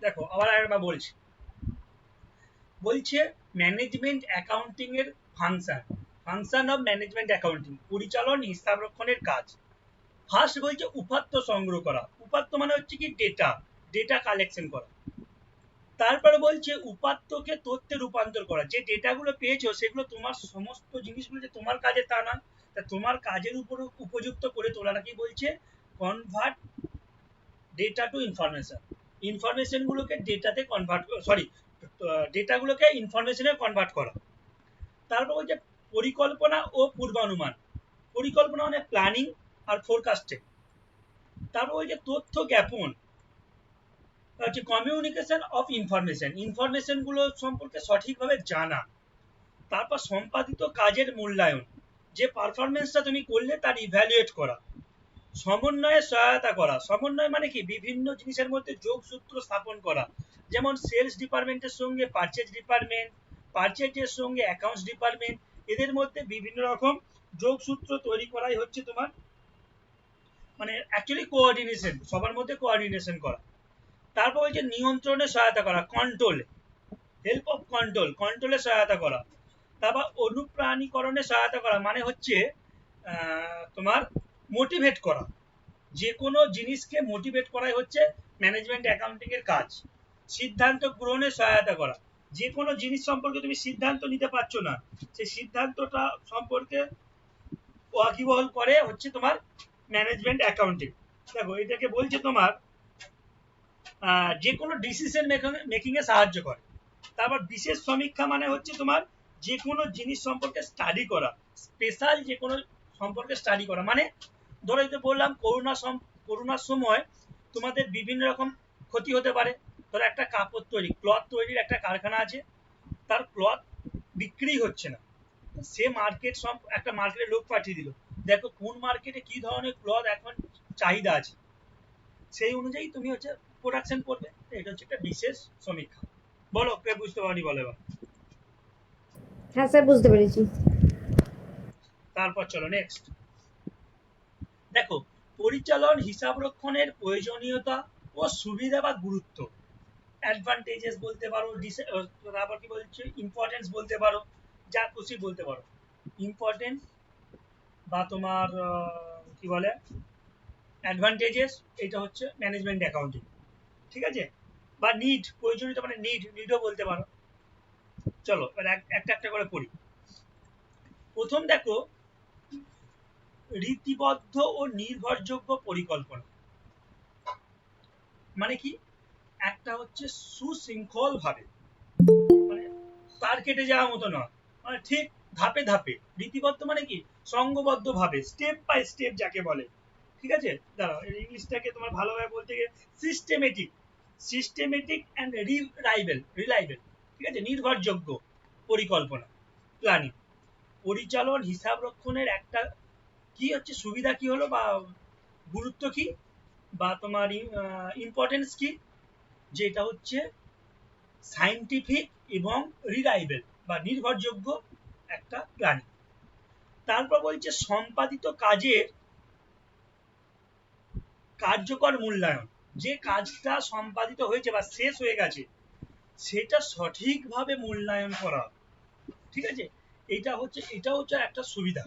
দেখো আবার একবার বলছি, বলছে ম্যানেজমেন্ট অ্যাকাউন্টিং এর ফাংশন অফ ম্যানেজমেন্ট অ্যাকাউন্টিং, পরিচালন হিসাব রক্ষণের কাজ। ফার্স্ট বলছে উপাত্ত সংগ্রহ করা, উপাত্ত মানে হচ্ছে কি ডেটা, ডেটা কালেকশন করা। তারপরে বলছে উপাত্তকে তথ্যে রূপান্তর করা, যে ডেটাগুলো পেয়েছো সেগুলো তোমার সমস্ত জিনিসগুলো যে তোমার কাজে তা না, তা তোমার কাজের উপর উপযুক্ত করে তোলাটাকে বলছে কনভার্ট ডেটা টু ইনফরমেশন, ইনফরমেশনগুলোকে ডেটাতে কনভার্ট, সরি ডেটাগুলোকে ইনফরমেশনে কনভার্ট করা। তারপর বলছে পরিকল্পনা ও পূর্বানুমান, পরিকল্পনা মানে প্ল্যানিং আর ফোরকাস্টিং। তারপর বলছে তথ্য জ্ঞাপন, হচ্ছে কমিউনিকেশন অফ ইনফরমেশন, ইনফরমেশনগুলো সম্পর্কে সঠিকভাবে জানা। তারপর সম্পাদিত কাজের মূল্যায়ন, যে পারফরমেন্সটা তুমি করলে তার ইভ্যালুয়েট করা। সমন্বয়ে সহায়তা করা, সমন্বয় মানে কি বিভিন্ন জিনিসের মধ্যে যোগসূত্র স্থাপন করা, যেমন সেলস ডিপার্টমেন্টের সঙ্গে পারচেজ ডিপার্টমেন্ট, পারচেজের সঙ্গে অ্যাকাউন্টস ডিপার্টমেন্ট, এদের মধ্যে বিভিন্ন রকম যোগসূত্র তৈরি করাই হচ্ছে তোমার মানে অ্যাকচুয়ালি কোঅর্ডিনেশন, সবার মধ্যে কোঅর্ডিনেশন করা। তারপর হচ্ছে নিয়ন্ত্রণে সহায়তা করা, কন্ট্রোল, হেল্প অফ কন্ট্রোল, কন্ট্রোলে সহায়তা করা। তারপর অনুপ্রাণীকরণে সহায়তা করা মানে হচ্ছে তোমার মোটিভেট করা, যে কোনো জিনিসকে মোটিভেট করাই হচ্ছে ম্যানেজমেন্ট অ্যাকাউন্টিং এর কাজ। সিদ্ধান্ত গ্রহণে সহায়তা করা, যে কোনো জিনিস সম্পর্কে তুমি সিদ্ধান্ত নিতে পারছো না, সেই সিদ্ধান্তটা সম্পর্কে ওয়াকিবহল করে হচ্ছে তোমার ম্যানেজমেন্ট অ্যাকাউন্টিং। দেখো এটাকে বলছে তোমার যে কোনো ডিসিশন মেকিং এ সাহায্য করে। তারপর বিশেষ সমীক্ষা মানে হচ্ছে তোমার যে কোনো জিনিস সম্পর্কে স্টাডি করা, স্পেশাল যে কোনো সম্পর্কে স্টাডি করা। মানে ধরো এই যে বললাম করোনার সময় তোমাদের বিভিন্ন রকম ক্ষতি হতে পারে। ধরো একটা কাপড় তৈরি, ক্লথ তৈরির একটা কারখানা আছে, তার ক্লথ বিক্রি হচ্ছে না, সে একটা মার্কেটে লোক পাঠিয়ে দিল, দেখো কোন মার্কেটে কি ধরনের ক্লথ এখন চাহিদা আছে, সেই অনুযায়ী তুমি হচ্ছে প্রোডাকশন করবে। এটা হচ্ছে একটা বিশেষ সমীক্ষা। বলো কে বুঝতে পারি, বলো এবার। হ্যাঁ স্যার, বুঝতে পেরেছি। তারপর চলো নেক্সট। দেখো পরিচালন হিসাব রক্ষণের প্রয়োজনীয়তা ও সুবিধা বা গুরুত্ব, অ্যাডভান্টেজেস বলতে পারো, তারপর কি বলছে ইম্পর্টেন্স বলতে পারো, যা খুশি বলতে পারো। ইম্পর্টেন্স বা তোমার কি বলে অ্যাডভান্টেজেস, এটা হচ্ছে ম্যানেজমেন্ট অ্যাকাউন্টিং, ঠিক আছে। বা নিড, প্রয়োজনীয়তা মানে নিডও বলতে পারো। চলো এবার একটা একটা করে পড়ি। প্রথম দেখো রীতিবদ্ধ ও নির্ভরযোগ্য পরিকল্পনা, মানে কি একটা হচ্ছে সুশৃঙ্খল ভাবে, মানে তার কেটে যাওয়ার মতো নয়, মানে ঠিক ধাপে ধাপে। রীতিবদ্ধ মানে কি সংঘবদ্ধ ভাবে, স্টেপ বাই স্টেপ যাকে বলে, ঠিক আছে। দাঁড়াও ইংলিশটাকে তোমার ভালোভাবে বলতে গিয়ে সিস্টেমেটিক, সিস্টেমেটিক অ্যান্ড রিলাইবেল, ঠিক আছে, নির্ভরযোগ্য পরিকল্পনা, প্ল্যানিং। পরিচালন হিসাব রক্ষণের একটা কি হচ্ছে সুবিধা কি হলো বা গুরুত্ব কি বা তোমার ইম্পর্টেন্স কি, যেটা হচ্ছে সায়েন্টিফিক এবং রিলায়েবল বা নির্ভরযোগ্য একটা প্ল্যানিং। তারপর বলছে সম্পাদিত কাজের কার্যকর মূল্যায়ন, যে কাজটা সম্পাদিত হয়েছে বা শেষ হয়ে গেছে সেটা সঠিকভাবে মূল্যায়ন করা, ঠিক আছে। এটা হচ্ছে একটা সুবিধা।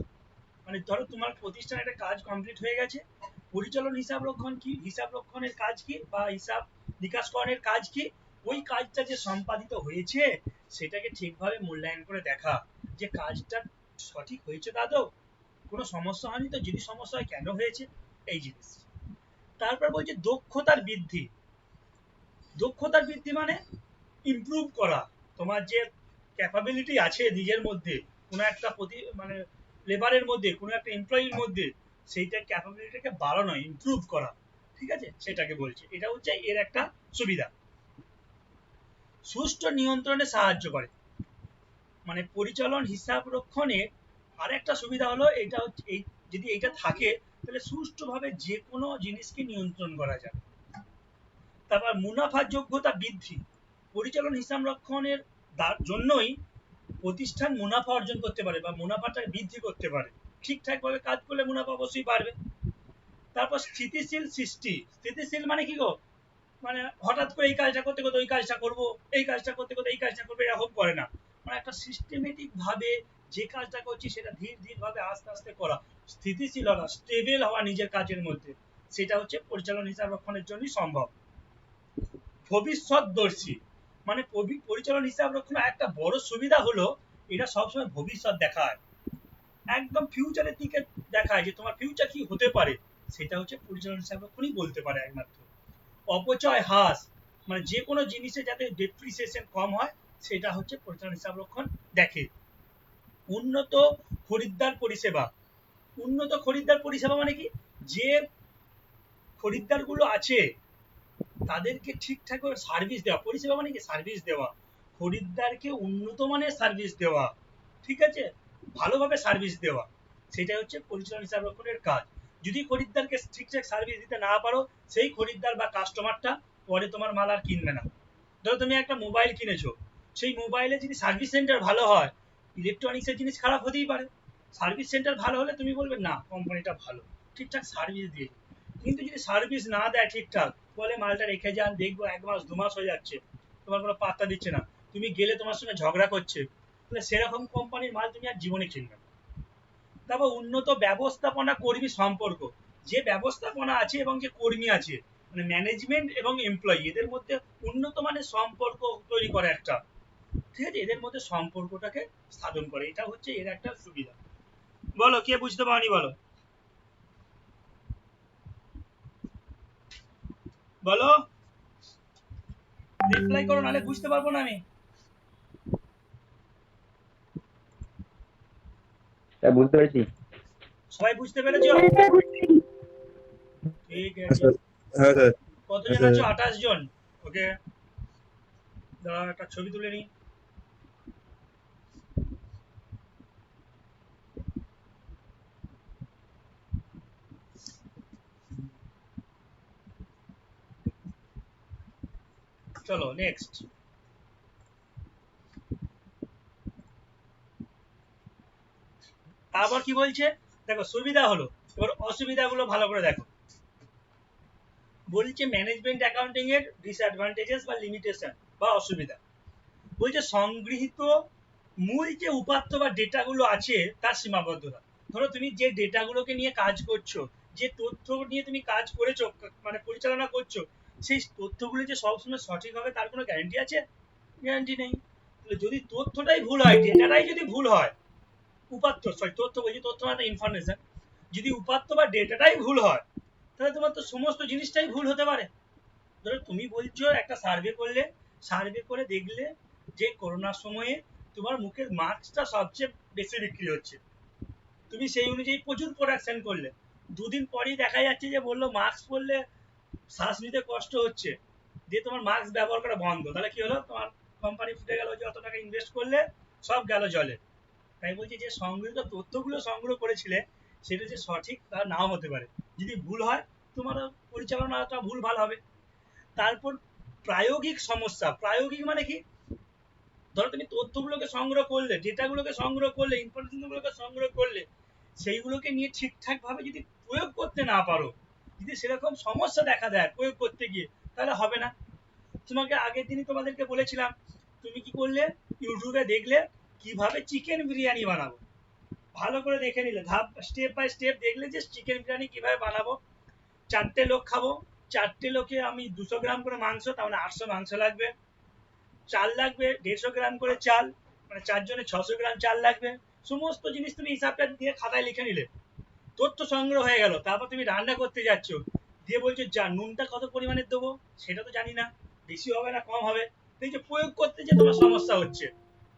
মানে ধরো তোমার প্রতিষ্ঠানে একটা কাজ কমপ্লিট হয়ে গেছে, পরিচালন হিসাব রক্ষণ কি, হিসাব রক্ষণের কাজ কি বা হিসাব নিকাশকরণের কাজ কি, ওই কাজটা যে সম্পাদিত হয়েছে সেটাকে ঠিকভাবে মূল্যায়ন করে দেখা যে কাজটা সঠিক হয়েছে, তাতেও কোনো সমস্যা হয়নি, তো যদি সমস্যা হয় কেন হয়েছে, এই জিনিস। তারপর বলছে দক্ষতার বৃদ্ধি, দক্ষতার বৃদ্ধি মানে ইমপ্রুভ করা, তোমার যে ক্যাপাবিলিটি আছে নিজের মধ্যে, কোনো একটা মানে লেবারের মধ্যে, কোনো একটা এমপ্লয়ির মধ্যে, সেইটা ক্যাপাবিলিটিকে বাড়ানো, ইমপ্রুভ করা, ঠিক আছে, সেটাকে বলছে। এটা হচ্ছে এর একটা সুবিধা। সুষ্ঠু নিয়ন্ত্রণে সাহায্য করে, মানে পরিচালন হিসাব রক্ষণে আর একটা সুবিধা হলো এটা হচ্ছে এই, যদি এইটা থাকে তাহলে সুষ্ঠুভাবে যে কোনো জিনিসকে নিয়ন্ত্রণ করা যায়। তারপর মুনাফার যোগ্যতা বৃদ্ধি, পরিচালন হিসাব রক্ষণের জন্যই প্রতিষ্ঠান মুনাফা অর্জন করতে পারে বা মুনাফাটা বৃদ্ধি করতে পারে, ঠিকঠাকভাবে কাজ করলে মুনাফা অবশ্যই বাড়বে। তারপর স্থিতিশীল সৃষ্টি, স্থিতিশীল মানে কি গো, মানে হঠাৎ করে এই কাজটা করতে করতে ওই কাজটা করব, এই কাজটা করতে করতে এই কাজটা করবো, এরকম করে না। মানে একটা সিস্টেমেটিক ভাবে যে কাজটা করছি সেটা ধীর ধীর ভাবে আস্তে আস্তে করা, স্থিতিশীলতা, স্টেবল হওয়া নিজের কাজের মধ্যে, সেটা হচ্ছে পরিচালন হিসাব রক্ষণের জন্যই সম্ভব। ভবিষ্যৎদর্শী, মানে পরিচালন হিসাব রক্ষণ একটা বড় সুবিধা হলো এটা সবসময় ভবিষ্যৎ দেখায়, একদম ফিউচারের দিকে দেখায় যে তোমার ফিউচার কি হতে পারে, সেটা হচ্ছে পরিচালন হিসাব রক্ষণই বলতে পারে একমাত্র। অপচয় হ্রাস, মানে যে কোনো জিনিসে যাতে ডেপ্রিসিয়েশন কম হয় সেটা হচ্ছে পরিচালন হিসাব রক্ষণ দেখে। উন্নত খরিদ্দার পরিষেবা, উন্নত খরিদ্দার পরিষেবা মানে কি, যে খরিদ্দারগুলো আছে তাদেরকে ঠিকঠাক ভাবে সার্ভিস দেওয়া, পরিষেবা মানে কি সার্ভিস দেওয়া, খরিদ্দারকে উন্নত মানের সার্ভিস দেওয়া, ঠিক আছে, ভালোভাবে সার্ভিস দেওয়া, সেটাই হচ্ছে পরিচালন হিসাব রক্ষণের কাজ। যদি খরিদ্দারকে ঠিকঠাক সার্ভিস দিতে না পারো, সেই খরিদ্দার বা কাস্টমারটা পরে তোমার মাল আর কিনবে না। ধরো তুমি একটা মোবাইল কিনেছো, সেই মোবাইলে যদি সার্ভিস সেন্টার ভালো হয়, ইলেকট্রনিক্সের জিনিস খারাপ হতেই পারে, সার্ভিস সেন্টার ভালো হলে তুমি বলবে না কোম্পানিটা ভালো, ঠিকঠাক সার্ভিস দিয়ে। কিন্তু যদি সার্ভিস না দেয় ঠিকঠাক, বলে মালটা রেখে যান, দেখবো 1 মাস 2 মাস হয়ে যাচ্ছে, তোমার কোনো পাত্তা দিচ্ছে না, তুমি গেলে তোমার সঙ্গে ঝগড়া করছে, তাহলে সেরকম কোম্পানির মাল তুমি আর জীবনে কিনবে না। তারপর উন্নত ব্যবস্থাপনা কর্মী সম্পর্ক, যে ব্যবস্থাপনা আছে এবং যে কর্মী আছে, মানে ম্যানেজমেন্ট এবং এমপ্লয়ি, এদের মধ্যে উন্নত মানের সম্পর্ক তৈরি করে একটা, ঠিক আছে, এদের মধ্যে সম্পর্কটাকে স্থাপন করে, এটা হচ্ছে এর একটা সুবিধা। বলো কে বুঝতে পারনি, বলো বলো, রিপ্লাই করো, নাহলে বুঝতে পারবো না আমি। বুঝতে পেরেছি। সবাই বুঝতে পেরেছো? ঠিক আছে। হ্যাঁ স্যার। কতজন আছো? 28 জন। ওকে, দাঁড়াও একটা ছবি তুলে নি। চলো নেক্সট। তারপর কি বলছে দেখো, সুবিধা হলো, এবার অসুবিধাগুলো ভালো করে দেখো। বলছে ম্যানেজমেন্ট অ্যাকাউন্টিং এর ডিসঅ্যাডভান্টেজেস বা লিমিটেশন বা অসুবিধা। বলছে সংগৃহীত মূল যে উপাত্ত বা ডেটাগুলো আছে তার সীমাবদ্ধতা। ধরো তুমি যে ডেটাগুলোকে নিয়ে কাজ করছো, যে তথ্য নিয়ে তুমি কাজ করেছো, মানে পরিচালনা করছো, সেই তথ্যগুলো যে সবসময় সঠিক হবে তার কোনো গ্যারান্টি আছে? গ্যারান্টি নেই। যদি তথ্যটাই ভুল হয়, ডেটাটাই যদি ভুল হয়, উপাত্ত সরি তথ্য বলছি, তথ্য মানে ইনফরমেশন, যদি উপাত্ত বা ডেটাটাই ভুল হয়, তাহলে তোমার তো সমস্ত জিনিসটাই ভুল হতে পারে। ধরো তুমি বলছো একটা সার্ভে করলে, সার্ভে করে দেখলে যে করোনার সময়ে তোমার মুখের মাস্কটা সবচেয়ে বেশি বিক্রি হচ্ছে, তুমি সেই অনুযায়ী প্রচুর প্রোডাকশন করলে, দুদিন পরেই দেখা যাচ্ছে যে বললো মাস্ক পরলে শ্বাস নিতে কষ্ট হচ্ছে, দিয়ে তোমার মাস্ক ব্যবহার করা বন্ধ, তাহলে কি হলো, তোমার কোম্পানি ফুটে গেল, যে অত টাকা ইনভেস্ট করলে সব গেল জলে। তাই বলছি যে সংগৃহীত তথ্যগুলো সংগ্রহ করেছিলে সেটা যে সঠিক তা নাও হতে পারে, যদি ভুল হয় তোমার পরিচালনাটা ভুল ভাল হবে। তারপর প্রায়োগিক সমস্যা, প্রায়োগিক মানে কি, ধরো তুমি তথ্যগুলোকে সংগ্রহ করলে, ডেটাগুলোকে সংগ্রহ করলে, ইনফরমেশনগুলোকে সংগ্রহ করলে, সেইগুলোকে নিয়ে ঠিকঠাক ভাবে যদি প্রয়োগ করতে না পারো, যদি সেরকম সমস্যা দেখা দেয় প্রয়োগ করতে গিয়ে, তাহলে হবে না। তোমাকে আগের দিনই তোমাদেরকে বলেছিলাম, তুমি কি করলে, ইউটিউবে দেখলে কিভাবে চিকেন বিরিয়ানি বানাবো, ভালো করে দেখে নিলে, ধাপ স্টেপ বাই স্টেপ দেখলে যে চিকেন বিরিয়ানি কিভাবে বানাবো। 4টে লোক খাবো, 4টে লোকে আমি 200 গ্রাম করে মাংস, তাহলে 800 মাংস লাগবে, চাল লাগবে 150 গ্রাম করে চাল, মানে 4 জনে 600 গ্রাম চাল লাগবে। সমস্ত জিনিস তুমি হিসাবটা দিয়ে খাতায় লিখে নিলে, তথ্য সংগ্রহ হয়ে গেল। তারপর তুমি রান্না করতে যাচ্ছ, দিয়ে বলছো যা নুনটা কত পরিমাণে দেবো সেটা তো জানি না, বেশি হবে না কম হবে, এই যে প্রয়োগ করতে যে তোমার সমস্যা হচ্ছে,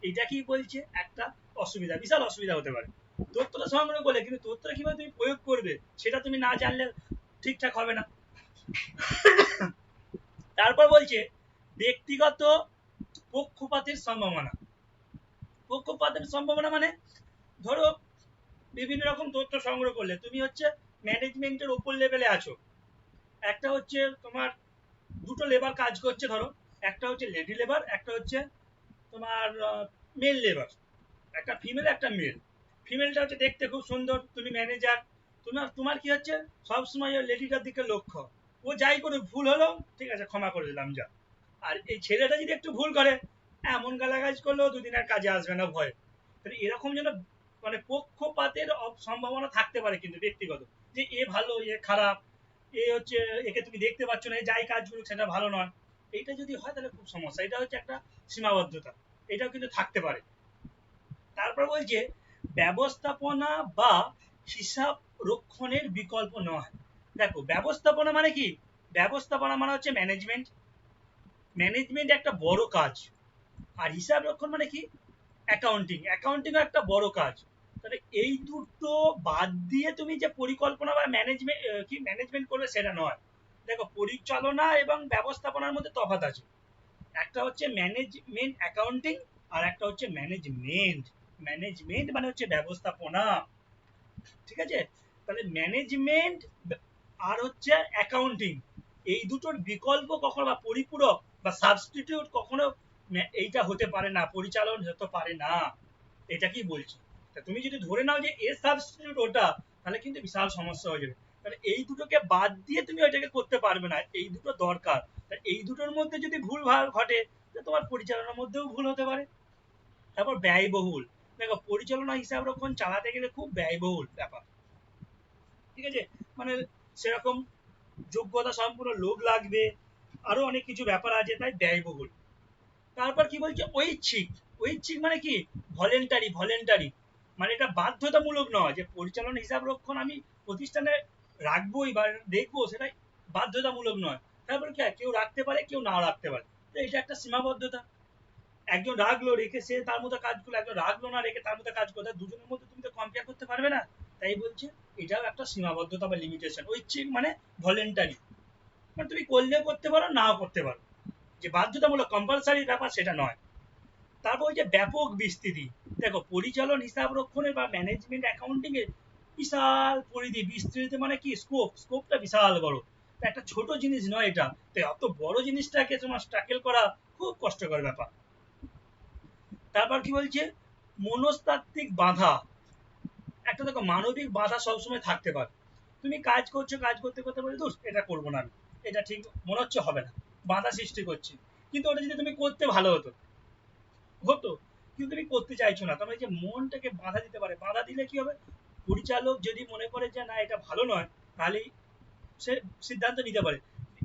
এটা কি বলছে একটা অসুবিধা, বিশাল অসুবিধা হতে পারে। তথ্যটা সংগ্রহ করলে কিন্তু তথ্যটা কিভাবে তুমি প্রয়োগ করবে সেটা তুমি না জানলে ঠিকঠাক হবে না। তারপর বলছে ব্যক্তিগত পক্ষপাতের সম্ভাবনা। পক্ষপাতের সম্ভাবনা মানে, ধরো বিভিন্ন রকম তথ্য সংগ্রহ করলে, তুমি হচ্ছে ম্যানেজমেন্টের উপর লেভেলে আছো, একটা হচ্ছে তোমার দুটো লেবার কাজ করছে, ধরো একটা হচ্ছে লেডি লেবার, একটা হচ্ছে তোমার মেল লেবার, একটা ফিমেল একটা মেল। ফিমেলটা হচ্ছে দেখতে খুব সুন্দর, তুমি ম্যানেজার, তোমার তোমার কি হচ্ছে সবসময় ওই লেডিটার দিকে লক্ষ্য, ও যাই করে ভুল হলো, ঠিক আছে ক্ষমা করে দিলাম যা। আর এই ছেলেটা যদি একটু ভুল করে, এমন গালাগাজ করলেও দুদিন আর কাজে আসবে না ভয়। তাহলে এরকম যেন মানে পক্ষপাতের সম্ভাবনা থাকতে পারে কিন্তু ব্যক্তিগত, যে এ ভালো এ খারাপ, এ হচ্ছে একে তুমি দেখতে পাচ্ছ না, এ যাই কাজ করুক সেটা ভালো নয়। এইটা যদি হয় তাহলে খুব সমস্যা, এটা হচ্ছে একটা সীমাবদ্ধতা, এটাও কিন্তু থাকতে পারে। তারপর বলছে ব্যবস্থাপনা বা হিসাব রক্ষণের বিকল্প নয়। দেখো ব্যবস্থাপনা মানে কি, ব্যবস্থাপনা মানে হচ্ছে ম্যানেজমেন্ট, ম্যানেজমেন্ট একটা বড় কাজ। আর হিসাব রক্ষণ মানে কি, অ্যাকাউন্টিং, অ্যাকাউন্টিং একটা বড় কাজ। তাহলে এই দুটো বাদ দিয়ে তুমি যে পরিকল্পনা বা ম্যানেজমেন্ট কি ম্যানেজমেন্ট করবে সেটা নয়। দেখো পরিচালনা এবং ব্যবস্থাপনার মধ্যে তফাৎ আছে, একটা হচ্ছে ম্যানেজমেন্ট অ্যাকাউন্টিং, আর একটা হচ্ছে ম্যানেজমেন্ট। ম্যানেজমেন্ট মানে হচ্ছে ব্যবস্থাপনা, ঠিক আছে? তাহলে ম্যানেজমেন্ট আর হচ্ছে অ্যাকাউন্টিং, এই দুটোর বিকল্প কখনো বা পরিপূরক বা সাবস্টিটিউট কখনো এইটা হতে পারে না, পরিচালন হতে পারে না। এটা কি বলছি, তা তুমি যদি ধরে নাও যে এর সাবস্টিটিউট ওটা, তাহলে কিন্তু বিশাল সমস্যা হয়ে যাবে। তাহলে এই দুটোকে বাদ দিয়ে তুমি ওইটাকে করতে পারবে না, এই দুটো দরকার। এই দুটোর মধ্যে যদি ভুল ভাল ঘটে, তো তোমার পরিচালনার মধ্যেও ভুল হতে পারে। তারপর ব্যয়বহুল, দেখো পরিচালনা হিসাব রক্ষণ চালাতে গেলে খুব ব্যয়বহুল ব্যাপার, ঠিক আছে? মানে সেরকম যোগ্যতা সম্পূর্ণ লোক লাগবে, আরো অনেক কিছু ব্যাপার আছে, তাই ব্যয়বহুল। তারপর কি বলছে ঐচ্ছিক, ঐচ্ছিক মানে কি ভলেন্টারি, ভলেন্টারি মানে এটা বাধ্যতামূলক নয় যে পরিচালনা হিসাব রক্ষণ আমি প্রতিষ্ঠানে রাখবোই বা দেখবো, সেটা বাধ্যতামূলক নয়। তারপর কি কেউ রাখতে পারে কেউ নাও রাখতে পারে, তো এটা একটা সীমাবদ্ধতা। একজন রাখলো রেখে সে তার মতো কাজ করলো, একজন রাখলো না রেখে তার মতো কাজ করলো, দুজনের মধ্যে তুমি তো কম্পেয়ার করতে পারবে না। তাই বলছে এটাও একটা সীমাবদ্ধতা বা লিমিটেশন। ঐচ্ছিক মানে ভলেন্টারি, মানে তুমি করলেও করতে পারো নাও করতে পারো, যে বাধ্যতামূলক কম্পালসারি ব্যাপার সেটা নয়। তারপর ওই যে ব্যাপক বিস্তৃতি, দেখো পরিচালন হিসাব রক্ষণের বা ম্যানেজমেন্ট অ্যাকাউন্টিং এর বিশাল পরিধি, বিস্তৃতি মানে কি স্কোপ, স্কোপটা বিশাল বড়। একটা ছোট জিনিস নয় এটা, তো অত বড় জিনিসটাকে তোমার ট্যাকেল করা খুব কষ্টকর ব্যাপার। তারপর কি বলছে মনস্তাত্ত্বিক বাধা, একটা দেখো মানবিক বাধা সবসময় থাকতে পারে। তুমি কাজ করছো, কাজ করতে করতে বলে দোষ এটা করবো না আমি, এটা ঠিক মনে হচ্ছে হবে না, বাধা সৃষ্টি করছি। কিন্তু ওটা যদি তুমি করতে ভালো হতো, হতো, কিন্তু তুমি করতে চাইছো না, তার মানে যে মনটাকে বাধা দিতে পারে। বাধা দিলে কি হবে, পরিচালক যদি মনে করে যে না এটা ভালো নয়, তাহলে সে সিদ্ধান্ত নিতে পারে।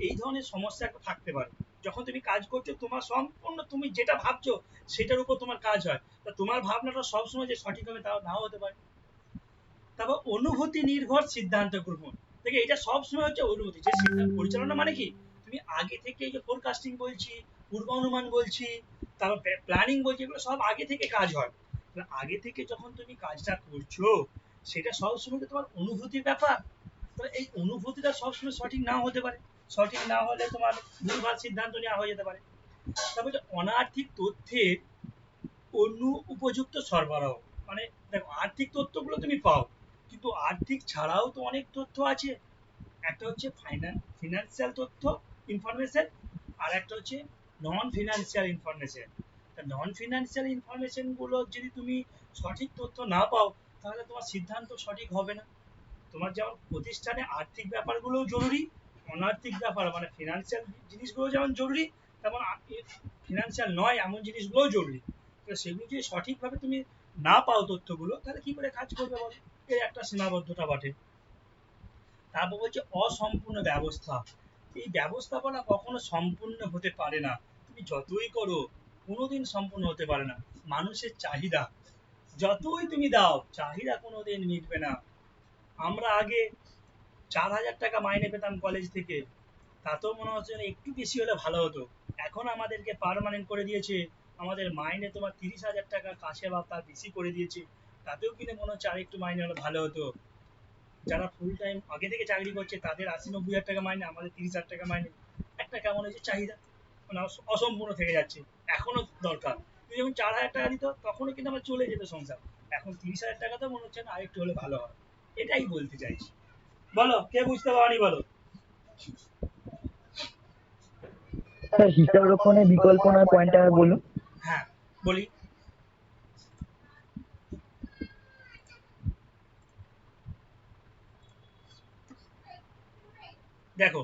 এই ধরনের সমস্যা একটা থাকতে পারে। যখন তুমি কাজ করছো তোমার সম্পূর্ণ তুমি যেটা ভাবছো সেটার উপর তোমার কাজ হয়, তা তোমার ভাবনাটা সবসময় যে সঠিক হবে তাও নাও হতে পারে। তারপর অনুভূতি নির্ভর সিদ্ধান্ত গ্রহণ, দেখে এটা সবসময় হচ্ছে অনুভূতি, যে সিদ্ধান্ত পরিচালনা মানে কি তুমি আগে থেকে এই যে ফোরকাস্টিং বলছি, পূর্বানুমান বলছি, তারপর প্ল্যানিং বলছি, এগুলো সব আগে থেকে কাজ হয়। আগে থেকে যখন তুমি কাজটা করছো সেটা সবসময় তো তোমার অনুভূতির ব্যাপার। তাহলে এই অনুভূতিটা সবসময় সঠিক নাও হতে পারে, সঠিক না হলে তোমার ভুলভাল সিদ্ধান্ত নেওয়া হয়ে যেতে পারে। তারপর অনার্থিক তথ্যের উপযুক্ত সরবরাহ, মানে দেখো আর্থিক তথ্যগুলো তুমি পাও, কিন্তু আর্থিক ছাড়াও তো অনেক তথ্য আছে। একটা হচ্ছে ফিনান্সিয়াল তথ্য ইনফরমেশন, আর একটা হচ্ছে non financial information. Non financial information গুলো যদি তুমি সঠিক তথ্য না পাও, তাহলে তোমার সিদ্ধান্ত সঠিক হবে না। তোমার যেমন প্রতিষ্ঠানে আর্থিক ব্যাপারগুলোও জরুরি, অনার্থিক ব্যাপার মানে ফিনান্সিয়াল জিনিসগুলো যেমন জরুরি, তেমন ফিনান্সিয়াল নয় এমন জিনিসগুলোও জরুরি। তো সেগুলো যদি সঠিকভাবে তুমি না পাও তথ্যগুলো, তাহলে কি করে কাজ করবে বলো, এর একটা সীমাবদ্ধতা বটে। তারপর বলছে অসম্পূর্ণ ব্যবস্থা, এই ব্যবস্থাপনা কখনো সম্পূর্ণ হতে পারে না, তুমি যতই করো কোনোদিন সম্পূর্ণ হতে পারে না। মানুষের চাহিদা যতই তুমি দাও, চাহিদা কোনোদিন মিটবে না। আমরা আগে 4,000 টাকা মাইনে পেতাম কলেজ থেকে, তাতেও মনে হচ্ছে না একটু বেশি হলে ভালো হতো। এখন আমাদেরকে পার্মানেন্ট করে দিয়েছে, আমাদের মাইনে তোমার 30,000 টাকা কাছে বা তার বেশি করে দিয়েছে, তাতেও কিন্তু মনে হচ্ছে আরেকটু মাইনে হলে ভালো হতো। যারা ফুল টাইম আগে থেকে চাকরি করছে তাদের 80-90 হাজার টাকা মাইনে, আমাদের 30,000 টাকা মাইনে। একটা কেমন হয়েছে চাহিদা, মানে অসম্পূর্ণ থেকে যাচ্ছে। এখনো দরকার, তুমি যখন 4,000 টাকা দিত তখনও কিন্তু আমার চলে যেত সংসার, এখন 30,000 টাকা তো মনে হচ্ছে না আরেকটু হলে ভালো হয়। এটাই বলতে চাইছি। বলো কে বুঝতে পারনি বলো। স্যার হিসাব রক্ষণের বিকল্প নয় পয়েন্টটা বলুন। হ্যাঁ বলি, দেখো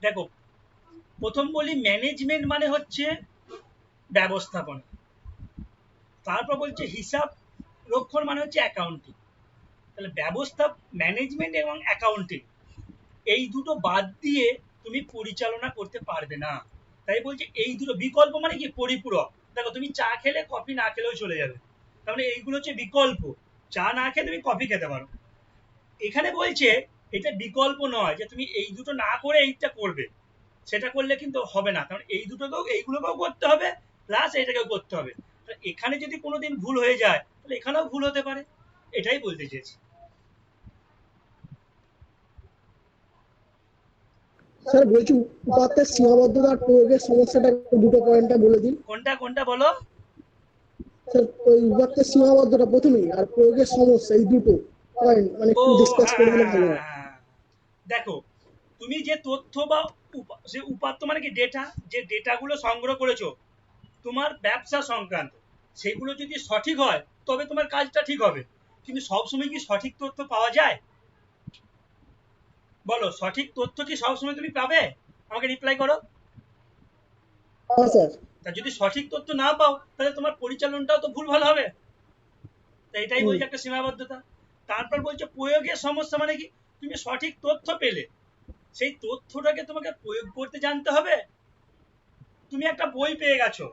দেখো, প্রথম বলি ম্যানেজমেন্ট মানে হচ্ছে ব্যবস্থাপনা, তারপর বলছে হিসাব রক্ষণ মানে হচ্ছে অ্যাকাউন্টিং। তাহলে ব্যবস্থা, ম্যানেজমেন্ট এবং অ্যাকাউন্টিং এই দুটো বাদ দিয়ে তুমি পরিচালনা করতে পারবে না। তাই বলছে এই দুটো বিকল্প মানে কি পরিপূরক। দেখো, তুমি চা খেলে কফি না খেলেও চলে যাবে, তার মানে এইগুলো হচ্ছে বিকল্প। চা না খেয়ে তুমি কফি খেতে পারো। এখানে বলছে এটা বিকল্প নয় যে তুমি এই দুটো না করে এইটা করবে, সেটা করলে কিন্তু হবে না, কারণ এই দুটোকেও, এইগুলোকেও করতে হবে প্লাস এটাকেও করতে হবে। এখানে যদি কোনোদিন ভুল হয়ে যায় তাহলে এখানেও ভুল হতে পারে, এটাই বলতে চেয়েছি। স্যার বলছি উপাত্তের সীমাবদ্ধতা আর প্রয়োগের সমস্যাটা দুটো পয়েন্টটা বলে দিন। কোনটা কোনটা বলো। স্যার ওই উপাত্তের সীমাবদ্ধতা প্রথমেই আর প্রয়োগের সমস্যা এই দুটো পয়েন্ট মানে ও একটু ডিসকাস হ্যাঁ করে দিলে হ্যাঁ ভালো হ্যাঁ হয়। হ্যাঁ। দেখো, তুমি যে তথ্য বা যে উপাত্ত মানে কি ডেটা, যে ডেটাগুলো সংগ্রহ করেছো তোমার ব্যবসা সংক্রান্ত, সেগুলো যদি সঠিক হয় তবে তোমার কাজটা ঠিক হবে। কিন্তু সবসময় কি সঠিক তথ্য পাওয়া যায়? বলো, সঠিক তথ্য কি সবসময় তুমি পাবে? আমাকে রিপ্লাই করো। হ্যাঁ স্যার। তা যদি সঠিক তথ্য না পাও তাহলে তোমার পরিচালনটাও তো ভুলভাল হবে। তা এটাই বলছে একটা সীমাবদ্ধতা। তারপর বলছে প্রয়োগের সমস্যা মানে কি, তুমি সঠিক তথ্য পেলে সেই তথ্যটাকে তোমাকে প্রয়োগ করতে জানতে হবে। তুমি একটা বই পেয়ে গেছো,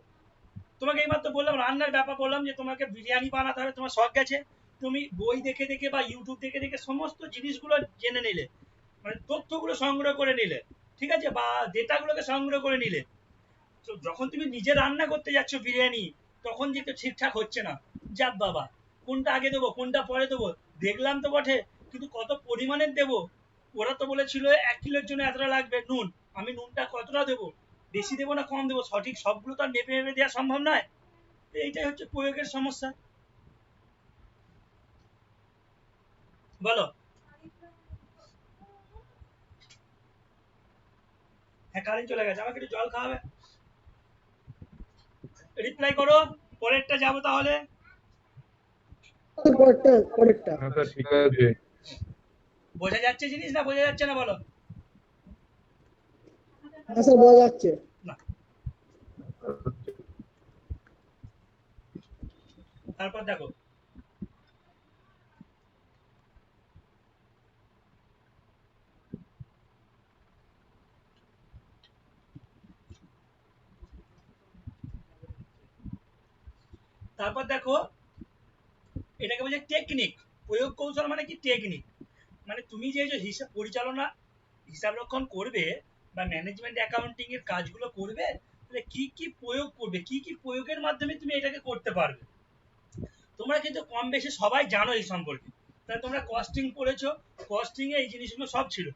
তোমাকে এইমাত্র বললাম রান্নার ব্যাপার, বললাম যে তোমাকে বিরিয়ানি বানাতে হবে, তোমার শখ গেছে, তুমি বই দেখে দেখে বা ইউটিউব দেখে দেখে সমস্ত জিনিসগুলো জেনে নিলে, মানে তথ্যগুলো সংগ্রহ করে নিলে, ঠিক আছে, বা ডেটাগুলোকে সংগ্রহ করে নিলে। তো যখন তুমি নিজে রান্না করতে যাচ্ছ বিরিয়ানি, তখন যেটা ঠিকঠাক হচ্ছে না, যাক বাবা, কোনটা আগে দেবো কোনটা পরে দেবো দেখলাম তো বটে, কিন্তু কত পরিমাণের দেবো, ওরা তো বলেছিল 1 কিলোর জন্য এতটা লাগবে নুন, আমি নুনটা কতটা দেবো, বেশি দেবো না কম দেবো, সঠিক সবগুলো তো আর মেপে মেপে দেওয়া সম্ভব নয়। তো এইটাই হচ্ছে প্রয়োগের সমস্যা। বলো। হ্যাঁ, কারেন্ট চলে গেছে, আমাকে একটু জল খাওয়াবে। রিপ্লাই করো, পরেরটা যাবো তাহলে। স্যার পরেরটা পরেরটা। হ্যাঁ স্যার ঠিক আছে। বোঝা যাচ্ছে জিনিস না বোঝা যাচ্ছে না বলো। হ্যাঁ স্যার বোঝা যাচ্ছে। না, তারপর দেখো, তারপর দেখো, এটাকে বলছে টেকনিক। প্রয়োগ কৌশল মানে কি টেকনিক, মানে তুমি যে যে হিসাব পরিচালনা, হিসাব রক্ষণ করবে বা ম্যানেজমেন্ট অ্যাকাউন্টিং এর কাজগুলো করবে, তাহলে কি কি প্রয়োগ করবে, কি কি প্রয়োগের মাধ্যমে তুমি এটাকে করতে পারবে। তোমরা কিন্তু কম বেশি সবাই জানো এই সম্পর্কে, তাহলে তোমরা কস্টিং পড়েছো, কস্টিং এ এই জিনিসগুলো সব ছিল।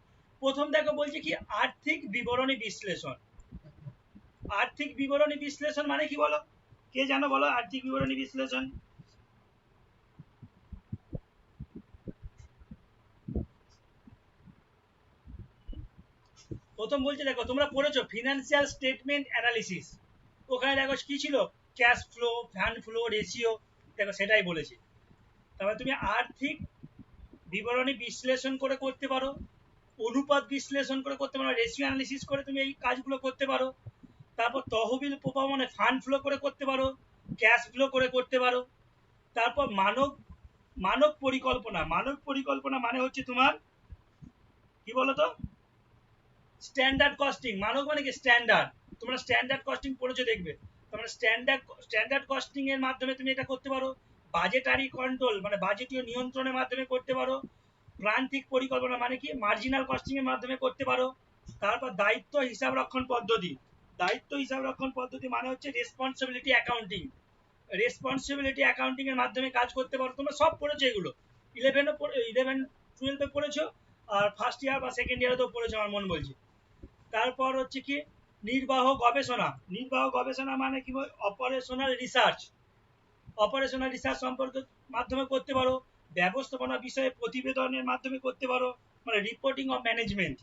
প্রথম দেখো বলছে কি আর্থিক বিবরণী বিশ্লেষণ। আর্থিক বিবরণী বিশ্লেষণ মানে কি বলো, কে জানো বলো আর্থিক বিবরণী বিশ্লেষণ। প্রথম বলছে দেখো, তোমরা পড়েছো ফিনান্সিয়াল স্টেটমেন্ট অ্যানালিসিস, ওখানে দেখো কি ছিল, cash flow, fund flow ratio, দেখো সেটাই বলেছি। তারপরে তুমি আর্থিক বিবরণী বিশ্লেষণ করে করতে পারো, অনুপাত বিশ্লেষণ করে করতে পারো, রেশিও অ্যানালিসিস করে তুমি এই কাজগুলো করতে পারো। তারপর তহবিল প্রবাহ মানে ফান্ড ফ্লো করে করতে পারো, ক্যাশ ফ্লো করে করতে পারো। তারপর মানক মানক পরিকল্পনা, মানক পরিকল্পনা মানে হচ্ছে তোমার কি বলতো, স্ট্যান্ডার্ড কস্টিং। মানক মানে কি স্ট্যান্ডার্ড, তোমরা স্ট্যান্ডার্ড কস্টিং পড়েছো দেখবে, তোমরা স্ট্যান্ডার্ড কস্টিং এর মাধ্যমে তুমি এটা করতে পারো। বাজেটারি কন্ট্রোল মানে বাজেটীয় নিয়ন্ত্রণের মাধ্যমে করতে পারো। প্রান্তিক পরিকল্পনা মানে কি মার্জিনাল কস্টিং এর মাধ্যমে করতে পারো। তারপর দায়িত্ব হিসাব রক্ষণ পদ্ধতি, দায়িত্ব হিসাব রক্ষণ পদ্ধতি মানে হচ্ছে রেসপন্সিবিলিটি অ্যাকাউন্টিং, রেসপন্সিবিলিটি অ্যাকাউন্টিং এর মাধ্যমে কাজ করতে পারো। তোমরা সব পড়েছো এগুলো, 11 12 পড়েছো, আর ফার্স্ট ইয়ার বা সেকেন্ড ইয়ারে তো পড়েছো আমার মন বলছে। তারপর হচ্ছে কি নির্বাহ গবেষণা, নির্বাহ গবেষণা মানে কি অপারেশনাল রিসার্চ, অপারেশনাল রিসার্চ সম্পর্কে মাধ্যমে করতে পারো। ব্যবস্থাপনা বিষয়ে প্রতিবেদনের মাধ্যমে করতে পারো, মানে রিপোর্টিং অফ ম্যানেজমেন্ট।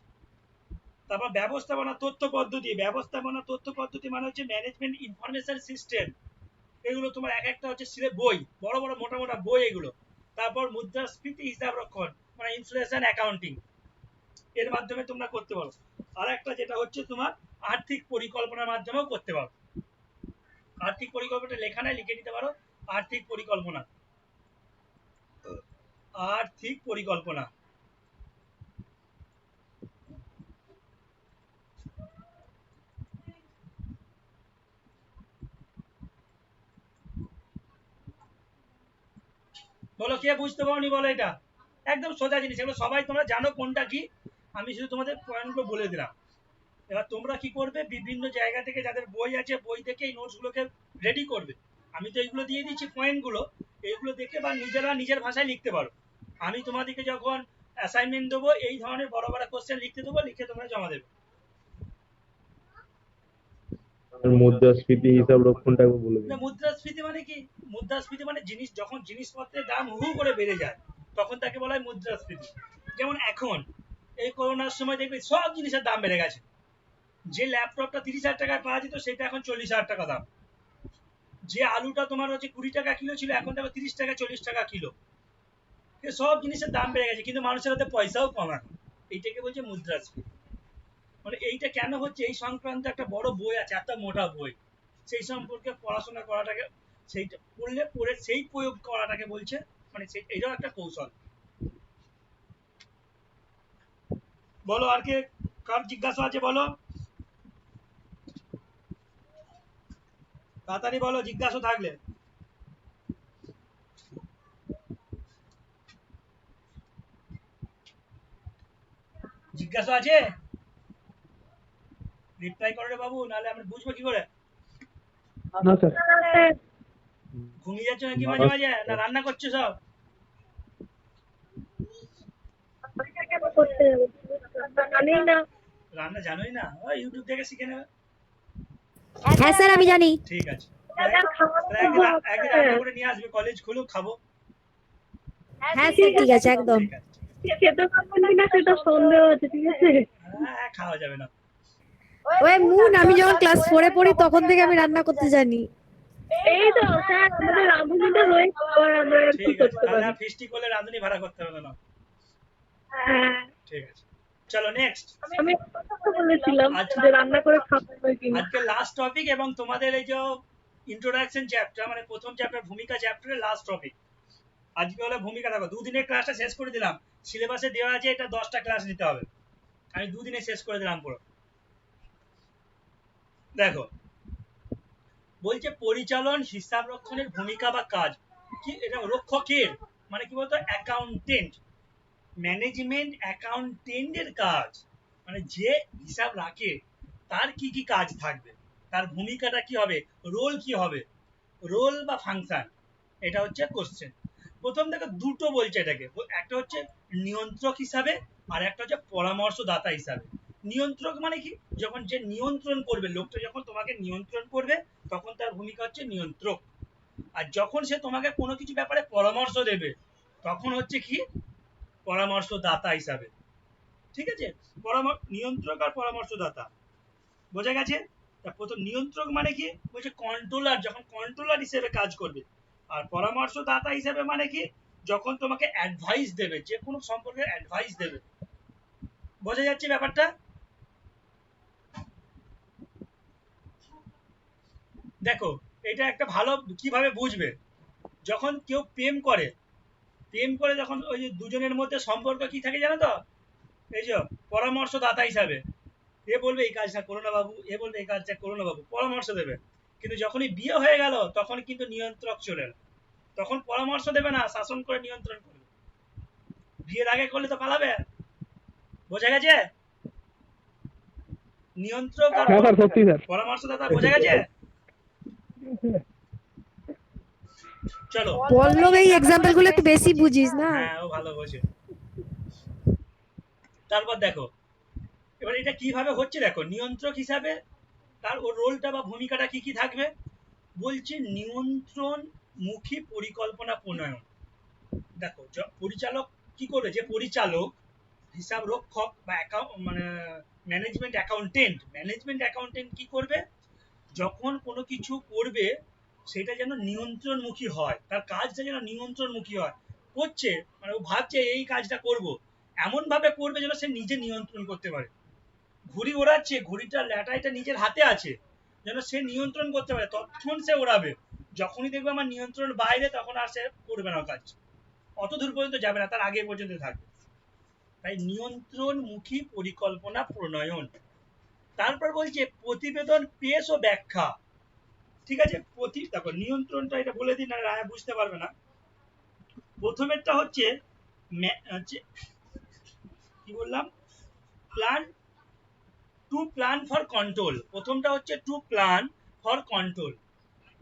তারপর ব্যবস্থাপনা তথ্য পদ্ধতি, ব্যবস্থাপনা তথ্য পদ্ধতি মানে হচ্ছে ম্যানেজমেন্ট ইনফরমেশন সিস্টেম, এগুলো তোমার এক একটা হচ্ছে বই, বড় বড় মোটা মোটা বই এগুলো। তারপর মুদ্রাস্ফীতি হিসাব রক্ষণ মানে ইনফ্লেশন অ্যাকাউন্টিং। এর মাধ্যমে তোমরা করতে পারো। আর একটা যেটা হচ্ছে তোমার আর্থিক পরিকল্পনার মাধ্যমেও করতে পারো। আর্থিক পরিকল্পনা লেখা নাই, লিখে নিতে পারো আর্থিক পরিকল্পনা। আর্থিক পরিকল্পনা বলো, কে বুঝতে পারোনি বলো? এটা একদম সোজা জিনিস, এগুলো সবাই তোমরা জানো কোনটা কি, আমি শুধু তোমাদের পয়েন্টগুলো বলে দিলাম। এবার তোমরা কি করবে, বিভিন্ন জায়গা থেকে যাদের বই আছে বই দেখে এই নোটসগুলোকে রেডি করবে। আমি তো এইগুলো দিয়ে দিচ্ছি পয়েন্টগুলো, এইগুলো দেখে বা নিজেরা নিজের ভাষায় লিখতে পারো। আমি তোমাদেরকে যখন অ্যাসাইনমেন্ট দেবো এই ধরনের বড় বড় কোশ্চেন লিখতে দেবো, লিখে তোমরা জমা দেবে। মুদ্রাস্ফীতি হিসাব রক্ষণটা বলে দিন। মুদ্রাস্ফীতি মানে কি? মুদ্রাস্ফীতি মানে জিনিস, যখন জিনিসপত্রের দাম হু করে বেড়ে যায় তখন তাকে বলা হয় মুদ্রাস্ফীতি। যেমন এখন এই করোনার সময় দেখবে সব জিনিসের দাম বেড়ে গেছে। যে ল্যাপটপটা 30,000 টাকায় পাওয়া যেত সেটা এখন 40,000 টাকা দাম। যে আলুটা তোমার হচ্ছে 20 টাকা কিলো ছিল এখন দেখো 30 টাকা 40 টাকা কিলো। সব জিনিসের দাম বেড়ে গেছে কিন্তু মানুষের হাতে পয়সাও কম এখন। এইটাকে বলছে মুদ্রাস্ফীতি। মানে এইটা কেন হচ্ছে এই সংক্রান্ত একটা বড় বই আছে, এত মোটা বই, সেই সম্পর্কে পড়াশোনা করাটাকে, সেইটা পড়লে পড়ে সেই প্রয়োগ করাটাকে বলছে, মানে এটাও একটা কৌশল। বলো আর কে কার জিজ্ঞাসা আছে বলো, তাড়াতাড়ি বলো জিজ্ঞাসা থাকলে। জিজ্ঞাসা আছে? রিপ্লাই করো রে বাবু, নাহলে আমরা বুঝবো কি করে। না স্যার। ঘুমিয়ে যাচ্ছ নাকি মাঝে মাঝে, না রান্না করছো সব? রান্না জানোই না? ওই ইউটিউব থেকে শিখে নেবে। হ্যাঁ স্যার আমি জানি। ঠিক আছে, একদিন রান্না করে নিয়ে আসবে, কলেজ খুলুক খাবো। হ্যাঁ স্যার ঠিক আছে একদম। ঠিক আছে, খেতে পারবেন কিনা সেটা সন্দেহ আছে, ঠিক আছে? হ্যাঁ খাওয়া যাবে না। ওই মুন, আমি যখন ক্লাস 4 পড়ি তখন থেকে আমি রান্না করতে জানি। এই তো স্যার আমাদের রাঁধুনিটা রয়েছে, আবার আমরা একটু ঠিক আছে, করতে তাহলে পারি। ফিস্টি করলে রাঁধুনি ভাড়া করতে হবে না। হ্যাঁ, ঠিক আছে, চলো নেক্সট। আমি একটা কথা বলেছিলাম আচ্ছা। যে রান্না করে খাওয়া হয় কিনা। আজকে লাস্ট টপিক এবং তোমাদের এই যে ইন্ট্রোডাকশন চ্যাপ্টার, মানে প্রথম চ্যাপ্টার ভূমিকা চ্যাপ্টারের লাস্ট টপিক আজকে হলো ভূমিকা। দেখো দুদিনের ক্লাসটা শেষ করে দিলাম, সিলেবাসে দেওয়া আছে এটা 10টা ক্লাস নিতে হবে, আমি দুদিনে শেষ করে দিলাম পুরো। দেখো বলছে পরিচালন হিসাব রক্ষণের ভূমিকা বা কাজ কি, এটা রক্ষকের মানে কি বলতো, অ্যাকাউন্টেন্ট, ম্যানেজমেন্ট অ্যাকাউন্টেন্টের কাজ, মানে যে হিসাব রাখে তার কি কি কাজ থাকবে, তার ভূমিকাটা কি হবে, রোল কি হবে, রোল বা ফাংশন, এটা হচ্ছে কোশ্চেন। প্রথম দেখো দুটো বলছে এটাকে, একটা হচ্ছে নিয়ন্ত্রক হিসাবে আর একটা হচ্ছে পরামর্শদাতা হিসাবে। নিয়ন্ত্রক মানে কি, যখন যে নিয়ন্ত্রণ করবে, লোকটা যখন তোমাকে নিয়ন্ত্রণ করবে তখন তার ভূমিকা হচ্ছে নিয়ন্ত্রক। আর যখন সে তোমাকে কোনো কিছু ব্যাপারে পরামর্শ দেবে তখন হচ্ছে কি, পরামর্শদাতা হিসাবে। ঠিক আছে, নিয়ন্ত্রক আর পরামর্শদাতা বোঝা গেছে। প্রথম নিয়ন্ত্রক মানে কি বলছে কন্ট্রোলার, যখন কন্ট্রোলার হিসেবে কাজ করবে। আর পরামর্শদাতা হিসেবে মানে কি, যখন তোমাকে অ্যাডভাইস দেবে, যে কোনো সম্পর্কে অ্যাডভাইস দেবে। বোঝা যাচ্ছে ব্যাপারটা? দেখো এটা একটা ভালো, কিভাবে বুঝবে, যখন কেউ প্রেম করে যখন ওই যে দুজনের মধ্যে সম্পর্ক কি থাকে জানো তো, এই যে পরামর্শদাতা হিসাবে, এ বলবে এই কাজটা করো না বাবু, এ বলবে এই কাজটা করো না বাবু, পরামর্শ দেবে। কিন্তু যখনই বিয়ে হয়ে গেল তখন কিন্তু নিয়ন্ত্রক চলে এলো, তখন পরামর্শ দেবে না, শাসন করে নিয়ন্ত্রণ করবে। বিয়ের আগে করলে তো পালাবে। বোঝা গেছে? নিয়ন্ত্রক আর পরামর্শদাতা বোঝা গেছে? চলো পল্লব এই এক্সাম্পল গুলো একটু বেশি বুঝিস না। হ্যাঁ ও ভালো বোঝে। তারপর দেখো এবার এটা কিভাবে হচ্ছে, দেখো নিয়ন্ত্রক হিসাবে তার ওর রোলটা বা ভূমিকাটা কি কি থাকবে, বলছে নিয়ন্ত্রণ মুখী পরিকল্পনা প্রণয়ন। দেখো পরিচালক কি করবে, যে পরিচালক হিসাব রক্ষক বা মানে ম্যানেজমেন্ট অ্যাকাউন্টেন্ট কি করবে, যখন কোনো কিছু করবে সেটা যেন নিয়ন্ত্রণমুখী হয়, তার কাজটা যেন নিয়ন্ত্রণমুখী হয়। করছে মানে ও ভাবছে এই কাজটা করব, এমন ভাবে করবে যেন সে নিজে নিয়ন্ত্রণ করতে পারে। ঘুড়ি ওড়াচ্ছে, ঘুড়িটার ল্যাটাইটা নিজের হাতে আছে, যেন সে নিয়ন্ত্রণ করতে পারে, তখন সে ওড়াবে। যখনই দেখবে আমার নিয়ন্ত্রণ বাইরে, তখন আর সে করবে না কাজ, অত দূর পর্যন্ত যাবে না, তার আগে পর্যন্ত থাকবে। তাই নিয়ন্ত্রণমুখী পরিকল্পনা প্রণয়ন। তারপর বলছে প্রতিবেদন পেশ ও ব্যাখ্যা। ঠিক আছে, দেখো নিয়ন্ত্রণটা এটা বলে দিন, না রায় বুঝতে পারবে না। প্রথমেরটা হচ্ছে কি বললাম, প্ল্যান ফর কন্ট্রোল। প্রথমটা হচ্ছে টু প্ল্যান ফর কন্ট্রোল,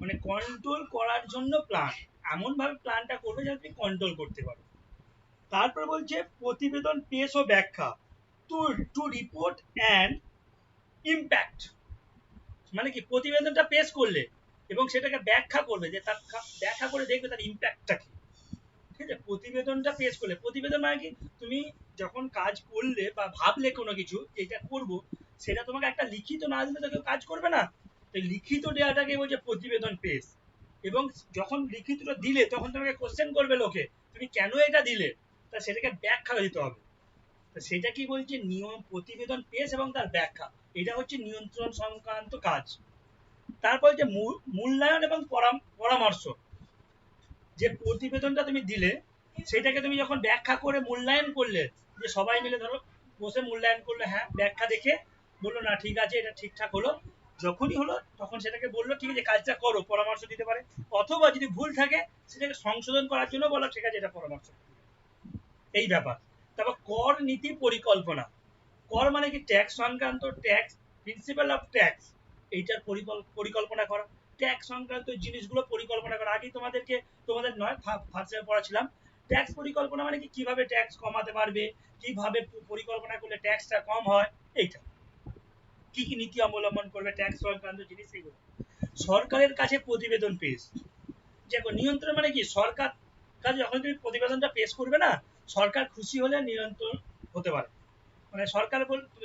মানে কন্ট্রোল করার জন্য প্ল্যান, এমন ভাবে প্ল্যানটা করবে যাতে তুমি কন্ট্রোল করতে পারো। তারপর বলছে প্রতিবেদন পেশ ও ব্যাখ্যা, টু রিপোর্ট অ্যান্ড ইম্প্যাক্ট, মানে কি প্রতিবেদনটা পেশ করলে এবং সেটাকে ব্যাখ্যা করবে, যে তার ব্যাখ্যা করে দেখবে তার ইম্প্যাক্টটা কি। ঠিক আছে, প্রতিবেদনটা পেশ করলে, প্রতিবেদন মানে কি, তুমি যখন কাজ করলে বা ভাবলে কোনো কিছু এটা করব, সেটা তোমাকে একটা লিখিত না দিলে তো কেউ কাজ করবে না। এই লিখিত দেওয়াটাকে বলছে প্রতিবেদন পেশ। এবং যখন লিখিতটা দিলে তখন তোমাকে কোশ্চেন করবে লোকে, তুমি কেন এটা দিলে, তা সেটাকে ব্যাখ্যা দিতে হবে। তো সেটা কি বলছে, নিয়ম প্রতিবেদন পেশ এবং তার ব্যাখ্যা, এটা হচ্ছে নিয়ন্ত্রণ সংক্রান্ত কাজ। তারপর যে মূল্যায়ন এবং পরামর্শ, যে প্রতিবেদনটা তুমি দিলে সেটাকে তুমি যখন ব্যাখ্যা করে মূল্যায়ন করলে, যে সবাই মিলে ধরো বসে মূল্যায়ন করলে, হ্যাঁ ব্যাখ্যা দেখে বললো না ঠিক আছে এটা ঠিকঠাক হলো, যখনই হলো তখন সেটাকে বললো ঠিক আছে কাজটা করো, পরামর্শ দিতে পারে। অথবা যদি ভুল থাকে সেটাকে সংশোধন করার জন্য বলো ঠিক আছে এটা পরামর্শ, এই ব্যাপার। তারপর কর নীতি পরিকল্পনা। কর মানে কি, ট্যাক্স সংক্রান্ত, ট্যাক্স প্রিন্সিপাল অফ ট্যাক্স, এইটার পরিকল্পনা করা, ট্যাক্স সংক্রান্ত জিনিসগুলো পরিকল্পনা করা। আগে তোমাদের নয় ফার্স্ট ইয়ার পড়াছিলাম, ট্যাক্স পরিকল্পনা মানে কি, কিভাবে ট্যাক্স কমাতে পারবে, কিভাবে পরিকল্পনা করলে ট্যাক্সটা কম হয়, এইটা কি কি নীতি অবলম্বন করবে ট্যাক্স সংক্রান্ত জিনিস, এগুলো। সরকারের কাছে প্রতিবেদন পেশ। দেখো নিয়ন্ত্রণ মানে কি, সরকার কাছে যখন তুমি প্রতিবেদনটা পেশ করবে না, সরকার খুশি হলে নিয়ন্ত্রণ হতে পারে। মানে সরকার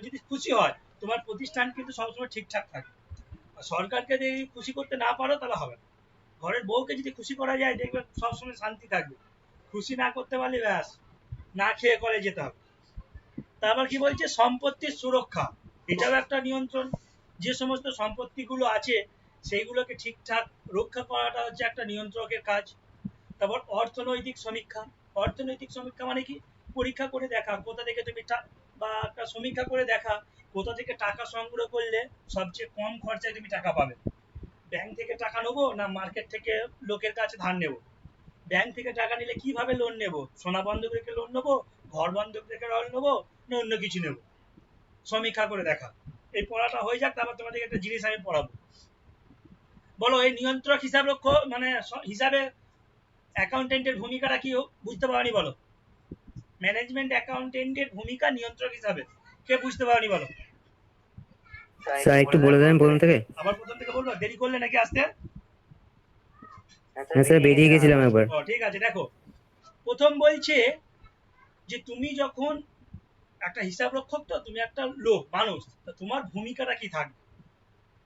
যদি খুশি হয়, তোমার প্রতিষ্ঠান কিন্তু সবসময় ঠিকঠাক থাকে। সরকারকে যদি খুশি করতে না পারো তাহলে হবে না। ঘরের বউকে যদি খুশি করা যায়, দেখবে সবসময় শান্তি থাকবে। খুশি না করতে পারলে ব্যাস, না খেয়ে করে যেতে হবে। তারপর কি বলছে, সম্পত্তির সুরক্ষা, এটাও একটা নিয়ন্ত্রণ। যে সমস্ত সম্পত্তিগুলো আছে সেইগুলোকে ঠিকঠাক রক্ষা করাটা হচ্ছে একটা নিয়ন্ত্রকের কাজ। তারপর অর্থনৈতিক সমীক্ষা। অর্থনৈতিক সমীক্ষা মানে কি, পরীক্ষা করে দেখা কোথা থেকে তুমি বা একটা সমীক্ষা করে দেখা কোথা থেকে টাকা সংগ্রহ করলে সবচেয়ে কম খরচায় তুমি টাকা পাবে। ব্যাংক থেকে টাকা নেবো না মার্কেট থেকে লোকের কাছে ধার নেবো, ব্যাংক থেকে টাকা নিলে কিভাবে লোন নেবো, সোনা বন্ধক রেখে লোন নেবো, ঘর বন্ধক রেখে লোন নেবো, না অন্য কিছু নেবো, সমীক্ষা করে দেখা। এই পড়াটা হয়ে যাক, তারপর তোমাদেরকে একটা জিনিস আমি পড়াবো। বলো এই নিয়ন্ত্রক হিসাব রক্ষক মানে হিসাবে অ্যাকাউন্টেন্টের ভূমিকাটা কি বুঝতে পারোনি বলো। ম্যানেজমেন্ট অ্যাকাউন্টেন্টের ভূমিকা নিয়ন্ত্রক হিসাবে কে বুঝতে পারোনি বলো। স্যার একটু বলে দেন প্রথম থেকে। আবার প্রথম থেকে বলবো, দেরি করলে নাকি আসতে? হ্যাঁ স্যার, বেরিয়ে গেছিলাম একবার। ঠিক আছে, দেখো প্রথম বলছে যে তুমি যখন একটা হিসাব রক্ষক, তো তুমি একটা লোক মানুষ, তোমার ভূমিকাটা কি থাকবে।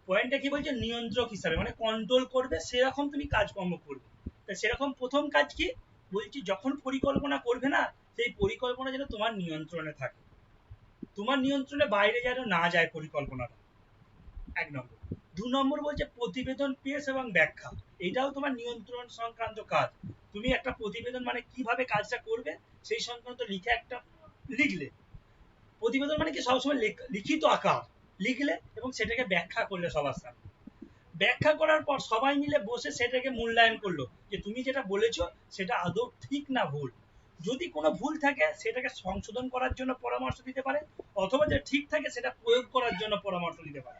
পয়েন্টটা কি বলছে, নিয়ন্ত্রক হিসাবে, মানে কন্ট্রোল করবে, সেরকম তুমি কাজকর্ম করবে। সেরকম প্রথম কাজ কি বলছি, যখন পরিকল্পনা করবে না, সেই পরিকল্পনা যেন তোমার নিয়ন্ত্রণে থাকে, তোমার নিয়ন্ত্রণে বাইরে যেন না যায় পরিকল্পনাটা, 1 নম্বর। 2 নম্বর বলছে প্রতিবেদন পেশ এবং ব্যাখ্যা, এটাও তোমার নিয়ন্ত্রণ সংক্রান্ত কাজ। তুমি একটা প্রতিবেদন মানে কিভাবে কাজটা করবে সেই সংক্রান্ত লিখে একটা লিখলে, প্রতিবেদন মানে কি সবসময় লিখিত আকার লিখলে এবং সেটাকে ব্যাখ্যা করলে সবার সামনে। ব্যাখ্যা করার পর সবাই মিলে বসে সেটাকে মূল্যায়ন করলো, যে তুমি যেটা বলেছো সেটা আদৌ ঠিক না ভুল। যদি কোনো ভুল থাকে সেটাকে সংশোধন করার জন্য পরামর্শ দিতে পারে, অথবা যে ঠিক থাকে সেটা প্রয়োগ করার জন্য পরামর্শ দিতে পারে।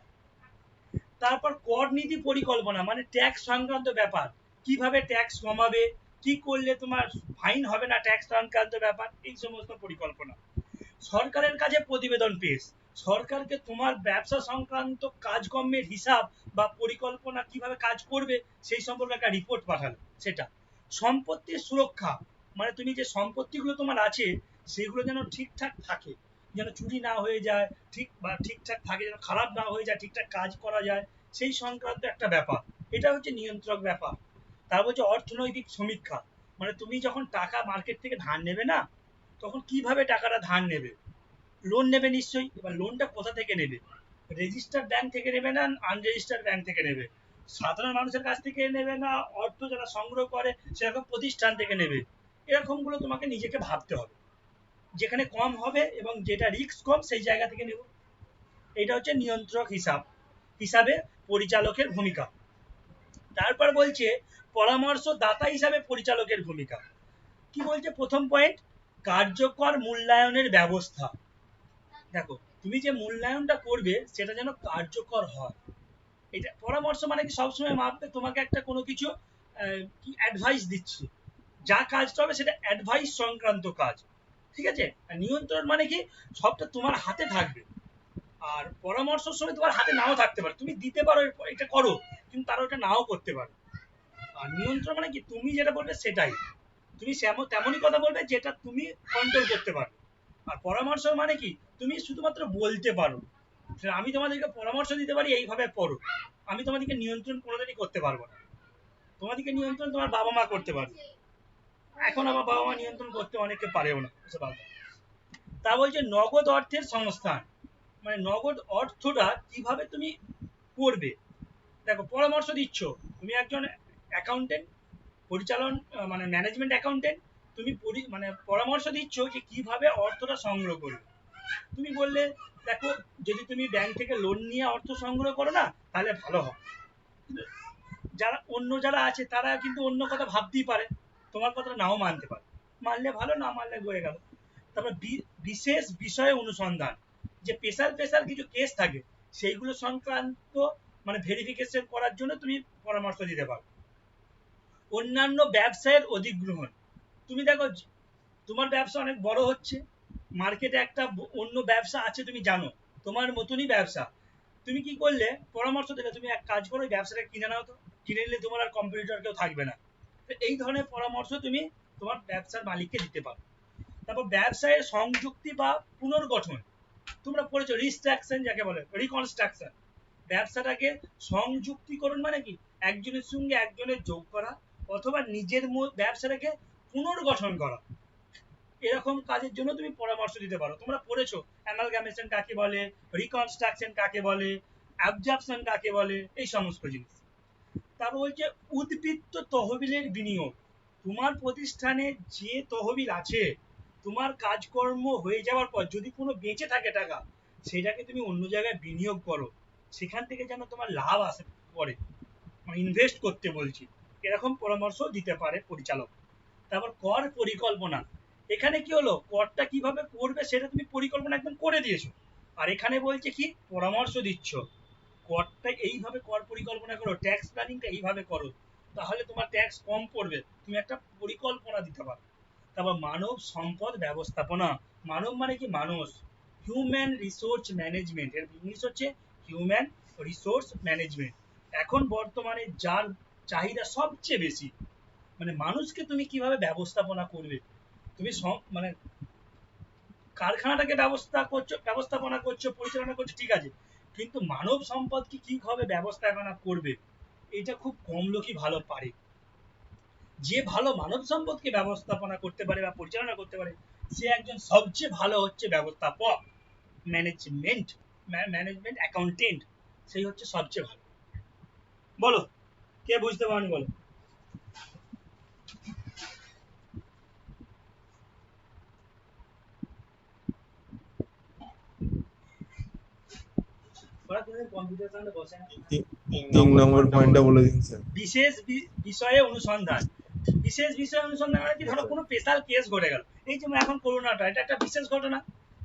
তারপর কর নীতি পরিকল্পনা, মানে ট্যাক্স সংক্রান্ত ব্যাপার, কিভাবে ট্যাক্স কমাবে, কি করলে তোমার ফাইন হবে না, ট্যাক্স সংক্রান্ত ব্যাপার, এই সমস্ত পরিকল্পনা। সরকারের কাছে প্রতিবেদন পেশ, সরকারকে তোমার ব্যবসা সংক্রান্ত কাজকর্মের হিসাব বা পরিকল্পনা কিভাবে কাজ করবে সেই সম্পর্কে একটা রিপোর্ট পাঠালো, সেটা। সম্পত্তির সুরক্ষা, মানে তুমি যে সম্পত্তিগুলো তোমার আছে সেগুলো যেন ঠিকঠাক থাকে, যেন চুরি না হয়ে যায়, ঠিকঠাক থাকে, যেন খারাপ না হয়ে যায়, ঠিকঠাক কাজ করা যায়, সেই সংক্রান্ত একটা ব্যাপার, এটা হচ্ছে নিয়ন্ত্রক ব্যাপার। তারপর হচ্ছে অর্থনৈতিক সমীক্ষা, মানে তুমি যখন টাকা মার্কেট থেকে ধার নেবে না, তখন কিভাবে টাকাটা ধার নেবে? লোন নেবে নিশ্চয়ই। এবার লোনটা কোথা থেকে নেবে? রেজিস্টার্ড ব্যাংক থেকে নেবে না আনরেজিস্টার্ড ব্যাংক থেকে নেবে? সাধারণ মানুষের কাছ থেকে নেবে না অর্থ যারা সংগ্রহ করে সেরকম প্রতিষ্ঠান থেকে নেবে? এরকমগুলো তোমাকে নিজেকে ভাবতে হবে। যেখানে কম হবে এবং যেটা রিস্ক কম সেই জায়গা থেকে নেব। এটা হচ্ছে নিয়ন্ত্রক হিসাবে পরিচালকের ভূমিকা। তারপর বলছে পরামর্শদাতা হিসাবে পরিচালকের ভূমিকা। কি বলছে প্রথম পয়েন্ট, কার্যকর মূল্যায়নের ব্যবস্থা। দেখো তুমি যে মূল্যায়নটা করবে সেটা যেন কার্যকর হয়। এটা পরামর্শ মানে কি সবসময় মাপবে তোমাকে একটা কোনো কিছু কি অ্যাডভাইস দিচ্ছে, যা কাজটা হবে সেটা অ্যাডভাইস সংক্রান্ত কাজ, ঠিক আছে। আর নিয়ন্ত্রণ মানে কি সবটা তোমার হাতে থাকবে। আর পরামর্শের সময় তোমার হাতে নাও থাকতে পারে, তুমি দিতে পারো এটা করো কিন্তু তারা ওটা নাও করতে পারে। আর নিয়ন্ত্রণ মানে কি তুমি যেটা বলবে সেটাই, তুমি তেমনই কথা বলবে যেটা তুমি কন্ট্রোল করতে পারো। আর পরামর্শ মানে কি তুমি শুধুমাত্র বলতে পারো, আমি তোমাদেরকে পরামর্শ দিতে পারি এইভাবে পড়ো, আমি তোমাদেরকে নিয়ন্ত্রণ কোনোদিনই করতে পারবো না। তোমাদেরকে নিয়ন্ত্রণ তোমার বাবা মা করতে পারবে, এখন আবার বাবা মা নিয়ন্ত্রণ করতে অনেকে পারেও না। তা বলছে নগদ অর্থের সংস্থান, মানে নগদ অর্থটা কিভাবে তুমি করবে। দেখো পরামর্শ দিচ্ছ, তুমি একজন অ্যাকাউন্টেন্ট, পরিচালন মানে ম্যানেজমেন্ট অ্যাকাউন্টেন্ট, তুমি মানে পরামর্শ দিচ্ছ যে কিভাবে অর্থটা সংগ্রহ করবে। তুমি বললে দেখো যদি তুমি ব্যাংক থেকে লোন নিয়ে অর্থ সংগ্রহ করো না তাহলে ভালো হয়। যারা আছে তারা কিন্তু অন্য কথা ভাবতেই পারে, তোমার কথা নাও মানতে পারে, মানলে ভালো না মানলে গড়ে গেল। তারপর বিশেষ বিষয়ে অনুসন্ধান, যে স্পেশাল কিছু কেস থাকে সেইগুলো সংক্রান্ত মানে ভেরিফিকেশন করার জন্য তুমি পরামর্শ দিতে পারো। অন্যান্য ব্যবসায়ের অধিগ্রহণ, তুমি দেখো তোমার ব্যবসা অনেক বড় হচ্ছে, মার্কেটে একটা অন্য ব্যবসা আছে তুমি জানো, তোমার মতনই ব্যবসা, তুমি কি করলে পরামর্শ দিলে তুমি এক কাজ করো ব্যবসাটা কিনে নাও, তো কিনে নিলে তোমার আর কম্পিটিটর কেউ থাকবে না। এই ধরনের পরামর্শ তুমি তোমার ব্যবসার মালিককে দিতে পারো। তারপর ব্যবসায়ের সংযুক্তি বা পুনর্গঠন, তোমরা পড়েছো রিস্ট্রাকশন যাকে বলে, রিকনস্ট্রাকশন। ব্যবসাটাকে সংযুক্তিকরণ মানে কি একজনের সঙ্গে একজনের যোগ করা অথবা নিজের ব্যবসাটাকে পুনর্গঠন করা, এরকম কাজের জন্য তুমি পরামর্শ দিতে পারো। তোমরা পড়েছো অ্যামালগামেশন কাকে বলে, রিকনস্ট্রাকশন কাকে বলে, অ্যাবজর্পশন কাকে বলে, এই সমস্ত জিনিস। তারপর বলছে উদ্বৃত্ত তহবিলের বিনিয়োগ, তোমার প্রতিষ্ঠানে যে তহবিল আছে তোমার কাজকর্ম হয়ে যাওয়ার পর যদি কোনো বেঁচে থাকে টাকা সেটাকে তুমি অন্য জায়গায় বিনিয়োগ করো, সেখান থেকে যেন তোমার লাভ আসে পরে, মানে ইনভেস্ট করতে বলছি, এরকম পরামর্শ দিতে পারে পরিচালক। তারপর কর পরিকল্পনা, এখানে কি হলো করটা কিভাবে করবে সেটা তুমি পরিকল্পনা একদম করে দিয়েছো, আর এখানে বলছে কি পরামর্শ দিচ্ছ করটা এইভাবে কর পরিকল্পনা করো, ট্যাক্স প্ল্যানিংটা এইভাবে করো তাহলে তোমার ট্যাক্স কম পড়বে, তুমি একটা পরিকল্পনা দিতে পারো। তারপর মানব সম্পদ ব্যবস্থাপনা, মানব মানে কি মানুষ, হিউম্যান রিসোর্স ম্যানেজমেন্ট, এর ইংলিশ হচ্ছে হিউম্যান রিসোর্স ম্যানেজমেন্ট। এখন বর্তমানে যার চাহিদা সবচেয়ে বেশি, মানে মানুষকে তুমি কিভাবে ব্যবস্থাপনা করবে, তুমি মানে কারখানাটাকে ব্যবস্থাপনা করছো পরিচালনা করছো ঠিক আছে, কিন্তু মানব সম্পদকে কিভাবে ব্যবস্থাপনা করবে এটা খুব কম লোকই ভালো পারে। যে ভালো মানব সম্পদকে ব্যবস্থাপনা করতে পারে বা পরিচালনা করতে পারে সে একজন সবচেয়ে ভালো হচ্ছে ব্যবস্থাপক, ম্যানেজমেন্ট অ্যাকাউন্টেন্ট, সেই হচ্ছে সবচেয়ে ভালো। বলো কে বুঝতে পারেনি বলো। তিন নম্বর পয়েন্টটা বলে দিন স্যার। বিশেষ বিষয়ে অনুসন্ধান, বিশেষ বিষয়ে অনুসন্ধান মানে কি ধরো কোনো স্পেশাল কেস ঘটে গেল, এই যেমন এখন করোনাটা এটা একটা বিশেষ ঘটনা,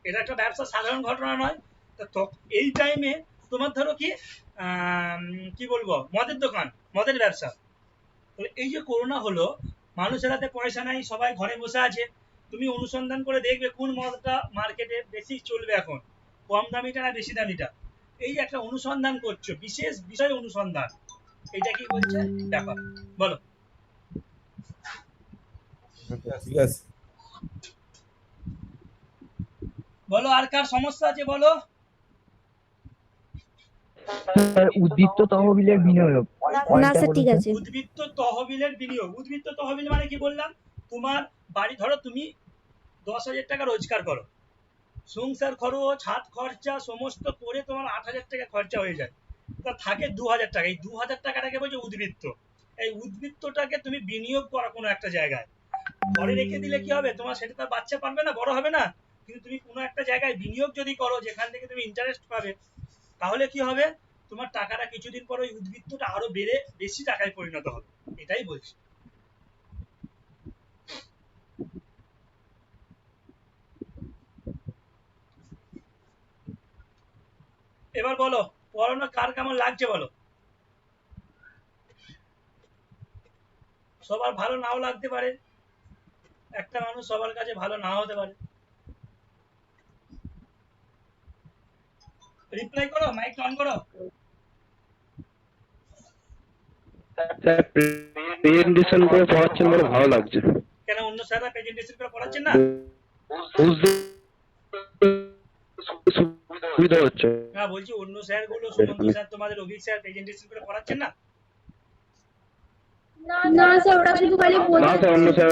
এটা একটা ব্যবসা সাধারণ ঘটনা নয়। তো এই টাইমে তোমার ধরো কি কি বলবো মদের দোকান, মদের ব্যবসা, তো এই যে করোনা হলো মানুষের হাতে পয়সা নাই সবাই ঘরে বসে আছে, তুমি অনুসন্ধান করে দেখবে কোন মদটা মার্কেটে বেশি চলবে এখন, কম দামিটা না বেশি দামিটা, এই একটা অনুসন্ধান করছো, বিশেষ বিষয় অনুসন্ধান, এটা কি বলছে দেখো বলো। ঠিক আছে বলো আর কার সমস্যা আছে বলো। উদ্বৃত্ত তহবিলের বিনিয়োগ, না স্যার ঠিক আছে। উদ্বৃত্ত তহবিলের বিনিয়োগ, উদ্বৃত্ত তহবিল মানে কি বললাম, তোমার বাড়ি ধরো তুমি 10,000 টাকা রোজগার করো, সংসার খরচ হাত খরচা সমস্ত করে তোমার 8,000 টাকা খরচা হয়ে যায়, তা থাকে 2,000 টাকা। এই 2,000 টাকাটাকে বলছে উদ্বৃত্ত। এই উদ্বৃত্তটাকে তুমি বিনিয়োগ করো কোনো একটা জায়গায়, ঘরে রেখে দিলে কি হবে, তোমার সেটা তো বাচ্চা পারবে না, বড় হবে না, কিন্তু তুমি কোনো একটা জায়গায় বিনিয়োগ যদি করো যেখান থেকে তুমি ইন্টারেস্ট পাবে, তাহলে কি হবে, তোমার টাকাটা কিছুদিন পর ওই উদ্বৃত্তটা আরো বেড়ে বেশি টাকায় পরিণত হবে। এটাই বলছি। এবার বলো পড়ানো কার কেমন লাগছে বলো। সবার ভালো নাও লাগতে পারে, একটা মানুষ সবার কাছে ভালো নাও হতে পারে। রিপ্লাই করো, মাইক অন করো। স্যার প্রেজেন্টেশন করে পড়াচ্ছেন বলে ভালো লাগছে। কেন অন্য স্যাররা প্রেজেন্টেশন করে পড়াচ্ছেন না? বুঝতে সুবিধা হচ্ছে। না বলছি অন্য স্যার গুলো, সুমন্ত স্যার তোমাদের অভিক স্যার প্রেজেন্টেশন করে পড়াচ্ছেন না? না স্যার, ওরা শুধু খালি না স্যার, অন্য স্যার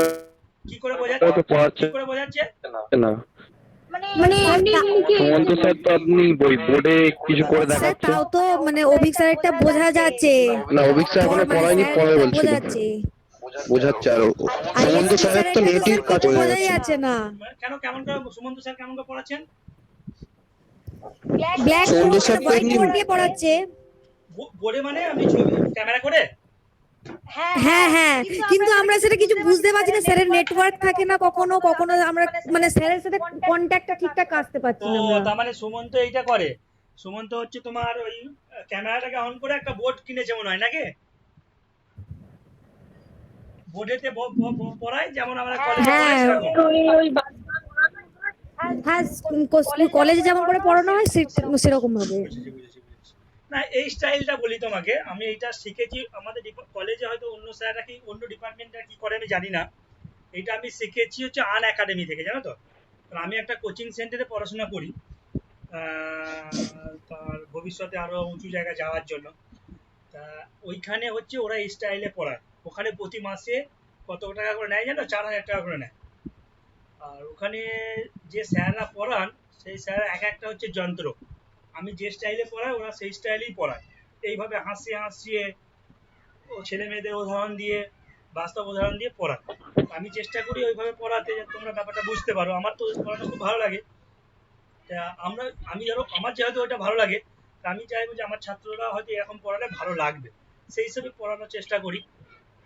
কি করে বোঝাচ্ছে? পড়াচ্ছে কি করে বোঝাচ্ছে? না। মানে এমনি মুখে সুমন্ত স্যার তো আপনি বোর্ডে কিছু করে স্যার দেখাচ্ছে। তাও তো মানে অভিক স্যারেরটা বোঝা যাচ্ছে, না, অভিক স্যার এখনো পড়ায়নি, পরে স্যারেরটা বলছিল বোঝাচ্ছে, বোঝাচ্ছে। আর আর সুমন্ত এসপি স্যারের তো স্যারেরটা তো নেটিভ স্যার কাজ কিছু হয়ে বোঝাই যাচ্ছে। যাচ্ছে না। কেন কেমন করে সুমন্ত স্যার কেমন করে পড়াচ্ছেন? ব্ল্যাক সুমন্ত বোর্ড স্যার তো হোয়াইট এমনি বোর্ড দিয়ে পড়াচ্ছে। বোর্ডে মানে আমি ছবি ক্যামেরা করে? হ্যাঁ হ্যাঁ, কিন্তু আমরা সেটা কিছু বুঝতে পারছি না, স্যারের নেটওয়ার্ক থাকে না, কখনো কখনো আমরা মানে স্যারের সাথে কন্ট্যাক্টটা ঠিকঠাক আসতে পারছি ও না আমরা। তার মানে সুমন্ত এইটা করে। সুমন্ত হচ্ছে তোমার ওই ক্যামেরাটাকে অন করে একটা বোর্ড কিনেছে মনে হয় নাকি? বোর্ডেতে পড়ায় যেমন আমরা কলেজে পড়াই হ্যাঁ সেরকম। হ্যাঁ, কলেজে যেমন করে পড়ানো হয় সেরকম ভাবে। বুঝেছি, বুঝেছি, বুঝেছি। না এই স্টাইলটা বলি তোমাকে, আমি এইটা শিখেছি আমাদের কলেজে, হয়তো অন্য স্যাররা কি অন্য ডিপার্টমেন্টটা কি করে আমি জানি না, এটা আমি শিখেছি হচ্ছে আন একাডেমি থেকে, জানো তো। কারণ আমি একটা কোচিং সেন্টারে পড়াশোনা করি তার ভবিষ্যতে আরো উঁচু জায়গায় যাওয়ার জন্য। তা ওইখানে হচ্ছে ওরা এই স্টাইলে পড়ায়, ওখানে প্রতি মাসে কত টাকা করে নেয় জানো, 4,000 টাকা করে নেয়। আর ওখানে যে স্যাররা পড়ান সেই স্যার এক একটা হচ্ছে যন্ত্র, আমি যে স্টাইলে পড়াই ওরা সেই স্টাইলেই পড়ায়, এইভাবে হাসিয়ে হাসিয়ে ও ছেলে মেয়েদের উদাহরণ দিয়ে বাস্তব উদাহরণ দিয়ে পড়ায়। আমি চেষ্টা করি ওইভাবে পড়াতে যাতে তোমরা ব্যাপারটা বুঝতে পারো। আমার তো পড়ানো খুব ভালো লাগে, তা আমি ধরো আমার যেহেতু ওইটা ভালো লাগে, তা আমি চাইবো যে আমার ছাত্ররা হয়তো এরকম পড়ালে ভালো লাগবে, সেই হিসেবে পড়ানোর চেষ্টা করি।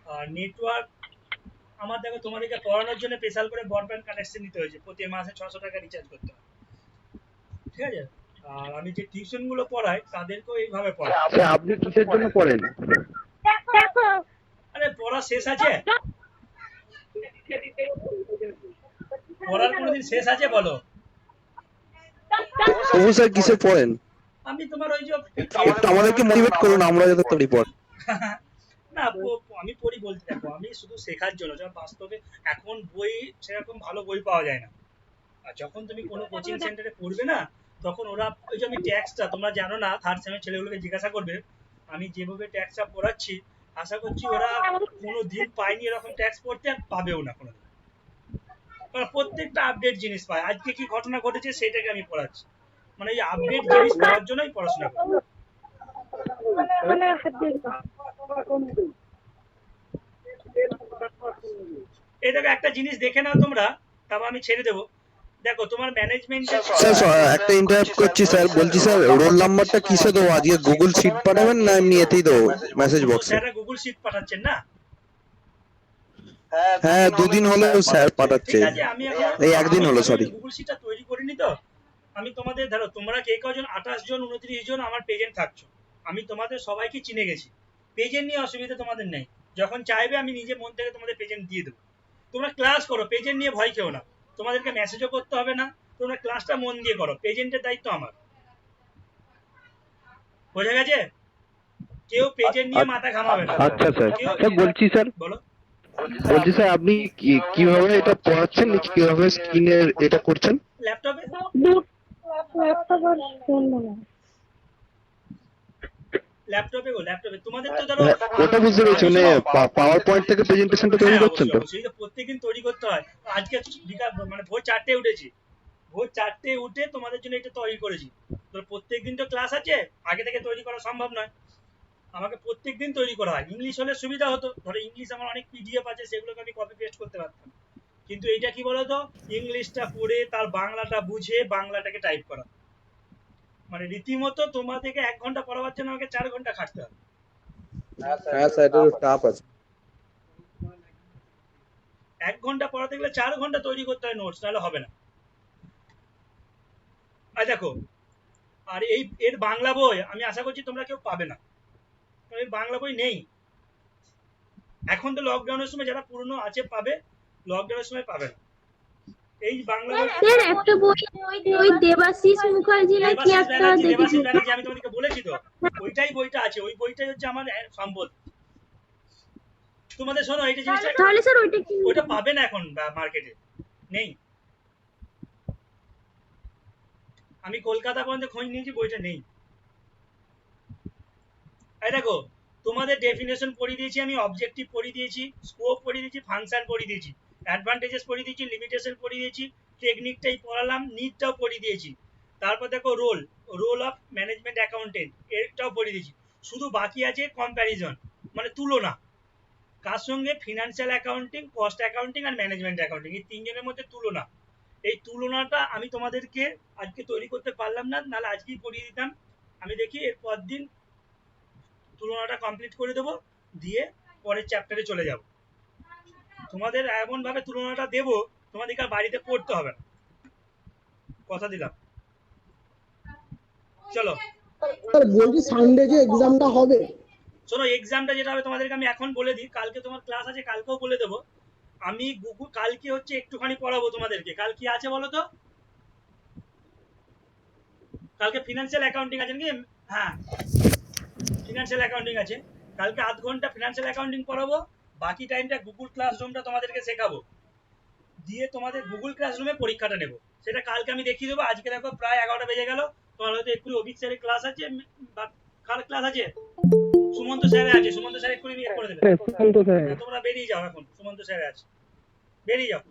আর নেটওয়ার্ক আমার দেখো তোমাদেরকে পড়ানোর জন্য স্পেশাল করে ব্রডব্যান্ড কানেকশন নিতে হয়েছে, প্রতি মাসে 600 টাকা রিচার্জ করতে হয়, ঠিক আছে। আর আমি যে টিউশন গুলো পড়াই তাদেরকেও এইভাবে পড়াই। স্যার আপনি কিসের জন্য পড়েন? দেখো আরে পড়া শেষ আছে? পড়ার কোনোদিন শেষ আছে বলো? তবু স্যার কিসে পড়েন? আমি তোমার ওই যে একটু আমাদেরকে মোটিভেট করুন, আমরা যাতে তৈরি পড়। না আমি পড়ি বলতে, দেখো আমি শুধু শেখার জন্য, যখন বাস্তবে এখন বই সেরকম ভালো বই পাওয়া যায় না। আর যখন তুমি কোনো কোচিং সেন্টারে পড়বে না, তখন ওরা ওই যে আমি ট্যাক্সটা, তোমরা জানো না, থার্ড সেমের ছেলেগুলোকে জিজ্ঞাসা করবে, আমি যেভাবে ট্যাক্সটা পড়াচ্ছি আশা করছি ওরা কোনো দিন পায়নি এরকম ট্যাক্স পড়তে, আর পাবেও না কোনো দিন। কারণ প্রত্যেকটা আপডেট জিনিস পায়, আজকে কি ঘটনা ঘটেছে সেটাকে আমি পড়াচ্ছি, মানে এই আপডেট জিনিস পাওয়ার জন্যই পড়াশোনা করি। এই দেখো একটা জিনিস দেখে নাও তোমরা, তারপর আমি ছেড়ে দেবো। দেখো তোমার ম্যানেজমেন্ট। স্যার একটা ইন্টারাপ্ট করছি স্যার, বলছি স্যার রোল নাম্বারটা কিসে দেবো? আজকে গুগল শিট পাঠাবেন না এমনি এতেই দেবো মেসেজ বক্সে? স্যাররা গুগল শিট পাঠাচ্ছেন না? হ্যাঁ 2 দিন হলো স্যার পাঠাচ্ছে, ঠিক আছে, আমি এখন এই 1 দিন হলো সরি। গুগল শিটটা তৈরি করিনি তো। আমি তোমাদের ধরো তোমরা কে কজন 28 জন 29 জন আমার পেজেন্ট থাকছো, আমি তোমাদের সবাইকে চিনে গেছি, পেজেন্ট নিয়ে অসুবিধা তোমাদের নেই। যখন চাইবে আমি নিজে মন থেকে তোমাদের পেজেন্ট দিয়ে দেবো। তোমরা ক্লাস করো, পেজেন্ট নিয়ে ভয় খেও না, তোমাদেরকে মেসেজও করতে হবে না, তোমরা ক্লাসটা মন দিয়ে করো, পেজেন্টের দায়িত্ব আমার। বোঝা গেছে? কেউ পেজেন্ট নিয়ে মাথা ঘামাবে না। আচ্ছা স্যার, স্যার বলছি স্যার, বলো। বলছি স্যার আপনি কিভাবে এটা পড়াচ্ছেন, কিভাবে স্ক্রিনের এটা করছেন? ল্যাপটপে ল্যাপটপে তোমাদের তো ধরো হ্যাঁ, ওটা বুঝতে পেরেছি, মানে পাওয়ার পয়েন্ট থেকে প্রেজেন্টেশনটা তৈরি হ্যাঁ, করছেন তো? অবশ্যই তো প্রত্যেকদিন তৈরি করতে হয়। আজকে মানে ভোর 4টে উঠেছি, ভোর 4টে উঠে তোমাদের জন্য এটা তৈরি করেছি। তো প্রত্যেকদিন তো ক্লাস আছে, আগে থেকে তৈরি করা সম্ভব নয়, আমাকে প্রত্যেকদিন তৈরি করা হয়। ইংলিশ হলে সুবিধা হতো, ধরো ইংলিশ আমার অনেক পিডিএফ আছে, সেগুলোকে আমি কপি পেস্ট করতে পারতাম। কিন্তু এইটা কি বলতো, ইংলিশটা পড়ে তার বাংলাটা বুঝে বাংলাটাকে টাইপ করা, মানে রীতিমতো তোমাদেরকে 1 ঘন্টা পড়াবার জন্য আমাকে 4 ঘন্টা খাটতে হবে। হ্যাঁ স্যার, এটা টাফ আছে। 1 ঘন্টা পড়াতে গেলে 4 ঘন্টা তৈরি করতে হয় নোটস, নাহলে হবে না। আর দেখো, আর এর বাংলা বই আমি আশা করছি তোমরা কেউ পাবে না, কারণ এর বাংলা বই নেই। এখন তো লকডাউনের সময় যারা পুরনো আছে পাবে, লকডাউনের সময় পাবে না এই বাংলা বই। স্যার একটা বই ওই দেবাশিস মুখার্জি না কি একটা দেখেছি। দেবাশিস ব্যানার্জি, আমি তোমাদেরকে বলেছি তো, ওইটাই বইটা আছে, ওই বইটাই হচ্ছে আমার সম্পদ। তোমাদের শোনো, এইটা জিনিসটা তাহলে স্যার ওইটা কি? ওইটা পাবে না এখন মার্কেটে, নেই। আমি কলকাতা পর্যন্ত খোঁজ নিয়েছি, বইটা নেই। এই দেখো, তোমাদের ডেফিনেশন পড়িয়ে দিয়েছি আমি, অবজেক্টিভ পড়িয়ে দিয়েছি, স্কোপ পড়িয়ে দিয়েছি, ফাংশন পড়িয়ে দিয়েছি, অ্যাডভান্টেজেস পড়িয়ে দিয়েছি, লিমিটেশন পড়িয়ে দিয়েছি, টেকনিকটাই পড়ালাম, নিডটাও পড়িয়ে দিয়েছি। তারপর দেখো রোল অফ ম্যানেজমেন্ট অ্যাকাউন্টেন্ট, এটাও পড়িয়ে দিয়েছি। শুধু বাকি আছে কম্প্যারিজন, মানে তুলনা, কার সঙ্গে? ফিনান্সিয়াল অ্যাকাউন্টিং, কস্ট অ্যাকাউন্টিং আর ম্যানেজমেন্ট অ্যাকাউন্টিং, এই তিনজনের মধ্যে তুলনা। এই তুলনাটা আমি তোমাদেরকে আজকে তৈরি করতে পারলাম না, নাহলে আজকেই পড়িয়ে দিতাম। আমি দেখি এরপর দিন তুলনাটা কমপ্লিট করে দেবো, দিয়ে পরের চ্যাপ্টারে চলে যাব। তোমাদের এমন ভাবে তুলনাটা দেবো, তোমাদেরকে আর বাড়িতে পড়তে হবে না, কথা দিলাম। চলো স্যার বলছি সানডে যে এক্সামটা হবে, শোনো, এক্সামটা যেটা হবে তোমাদেরকে আমি এখন বলে দিই, কালকে তোমার ক্লাস আছে, কালকেও বলে দেবো। আমি গুগল কালকে হচ্ছে একটুখানি পড়াবো তোমাদেরকে। কাল কি আছে বলো তো? কালকে ফিনান্সিয়াল অ্যাকাউন্টিং আছে নাকি? হ্যাঁ, ফিনান্সিয়াল অ্যাকাউন্টিং আছে। কালকে আধ ঘন্টা ফিনান্সিয়াল অ্যাকাউন্টিং পড়াবো, বাকি টাইমটা গুগল ক্লাসরুমটা তোমাদেরকে শেখাবো, দিয়ে তোমাদের গুগল ক্লাসরুমে পরীক্ষাটা নেবো। সেটা কালকে আমি দেখিয়ে দেবো। আজকে দেখো প্রায় 11টা বেজে গেল, তোমার হয়তো একটু অভিক স্যারের ক্লাস আছে, বা কার ক্লাস আছে? সুমন্ত স্যারের আছে, সুমন্ত স্যার একটু ইয়ে করে দেবে। সুমন্ত স্যার। তোমরা বেরিয়ে যাও এখন, সুমন্ত স্যারের আছে, বেরিয়ে যাও।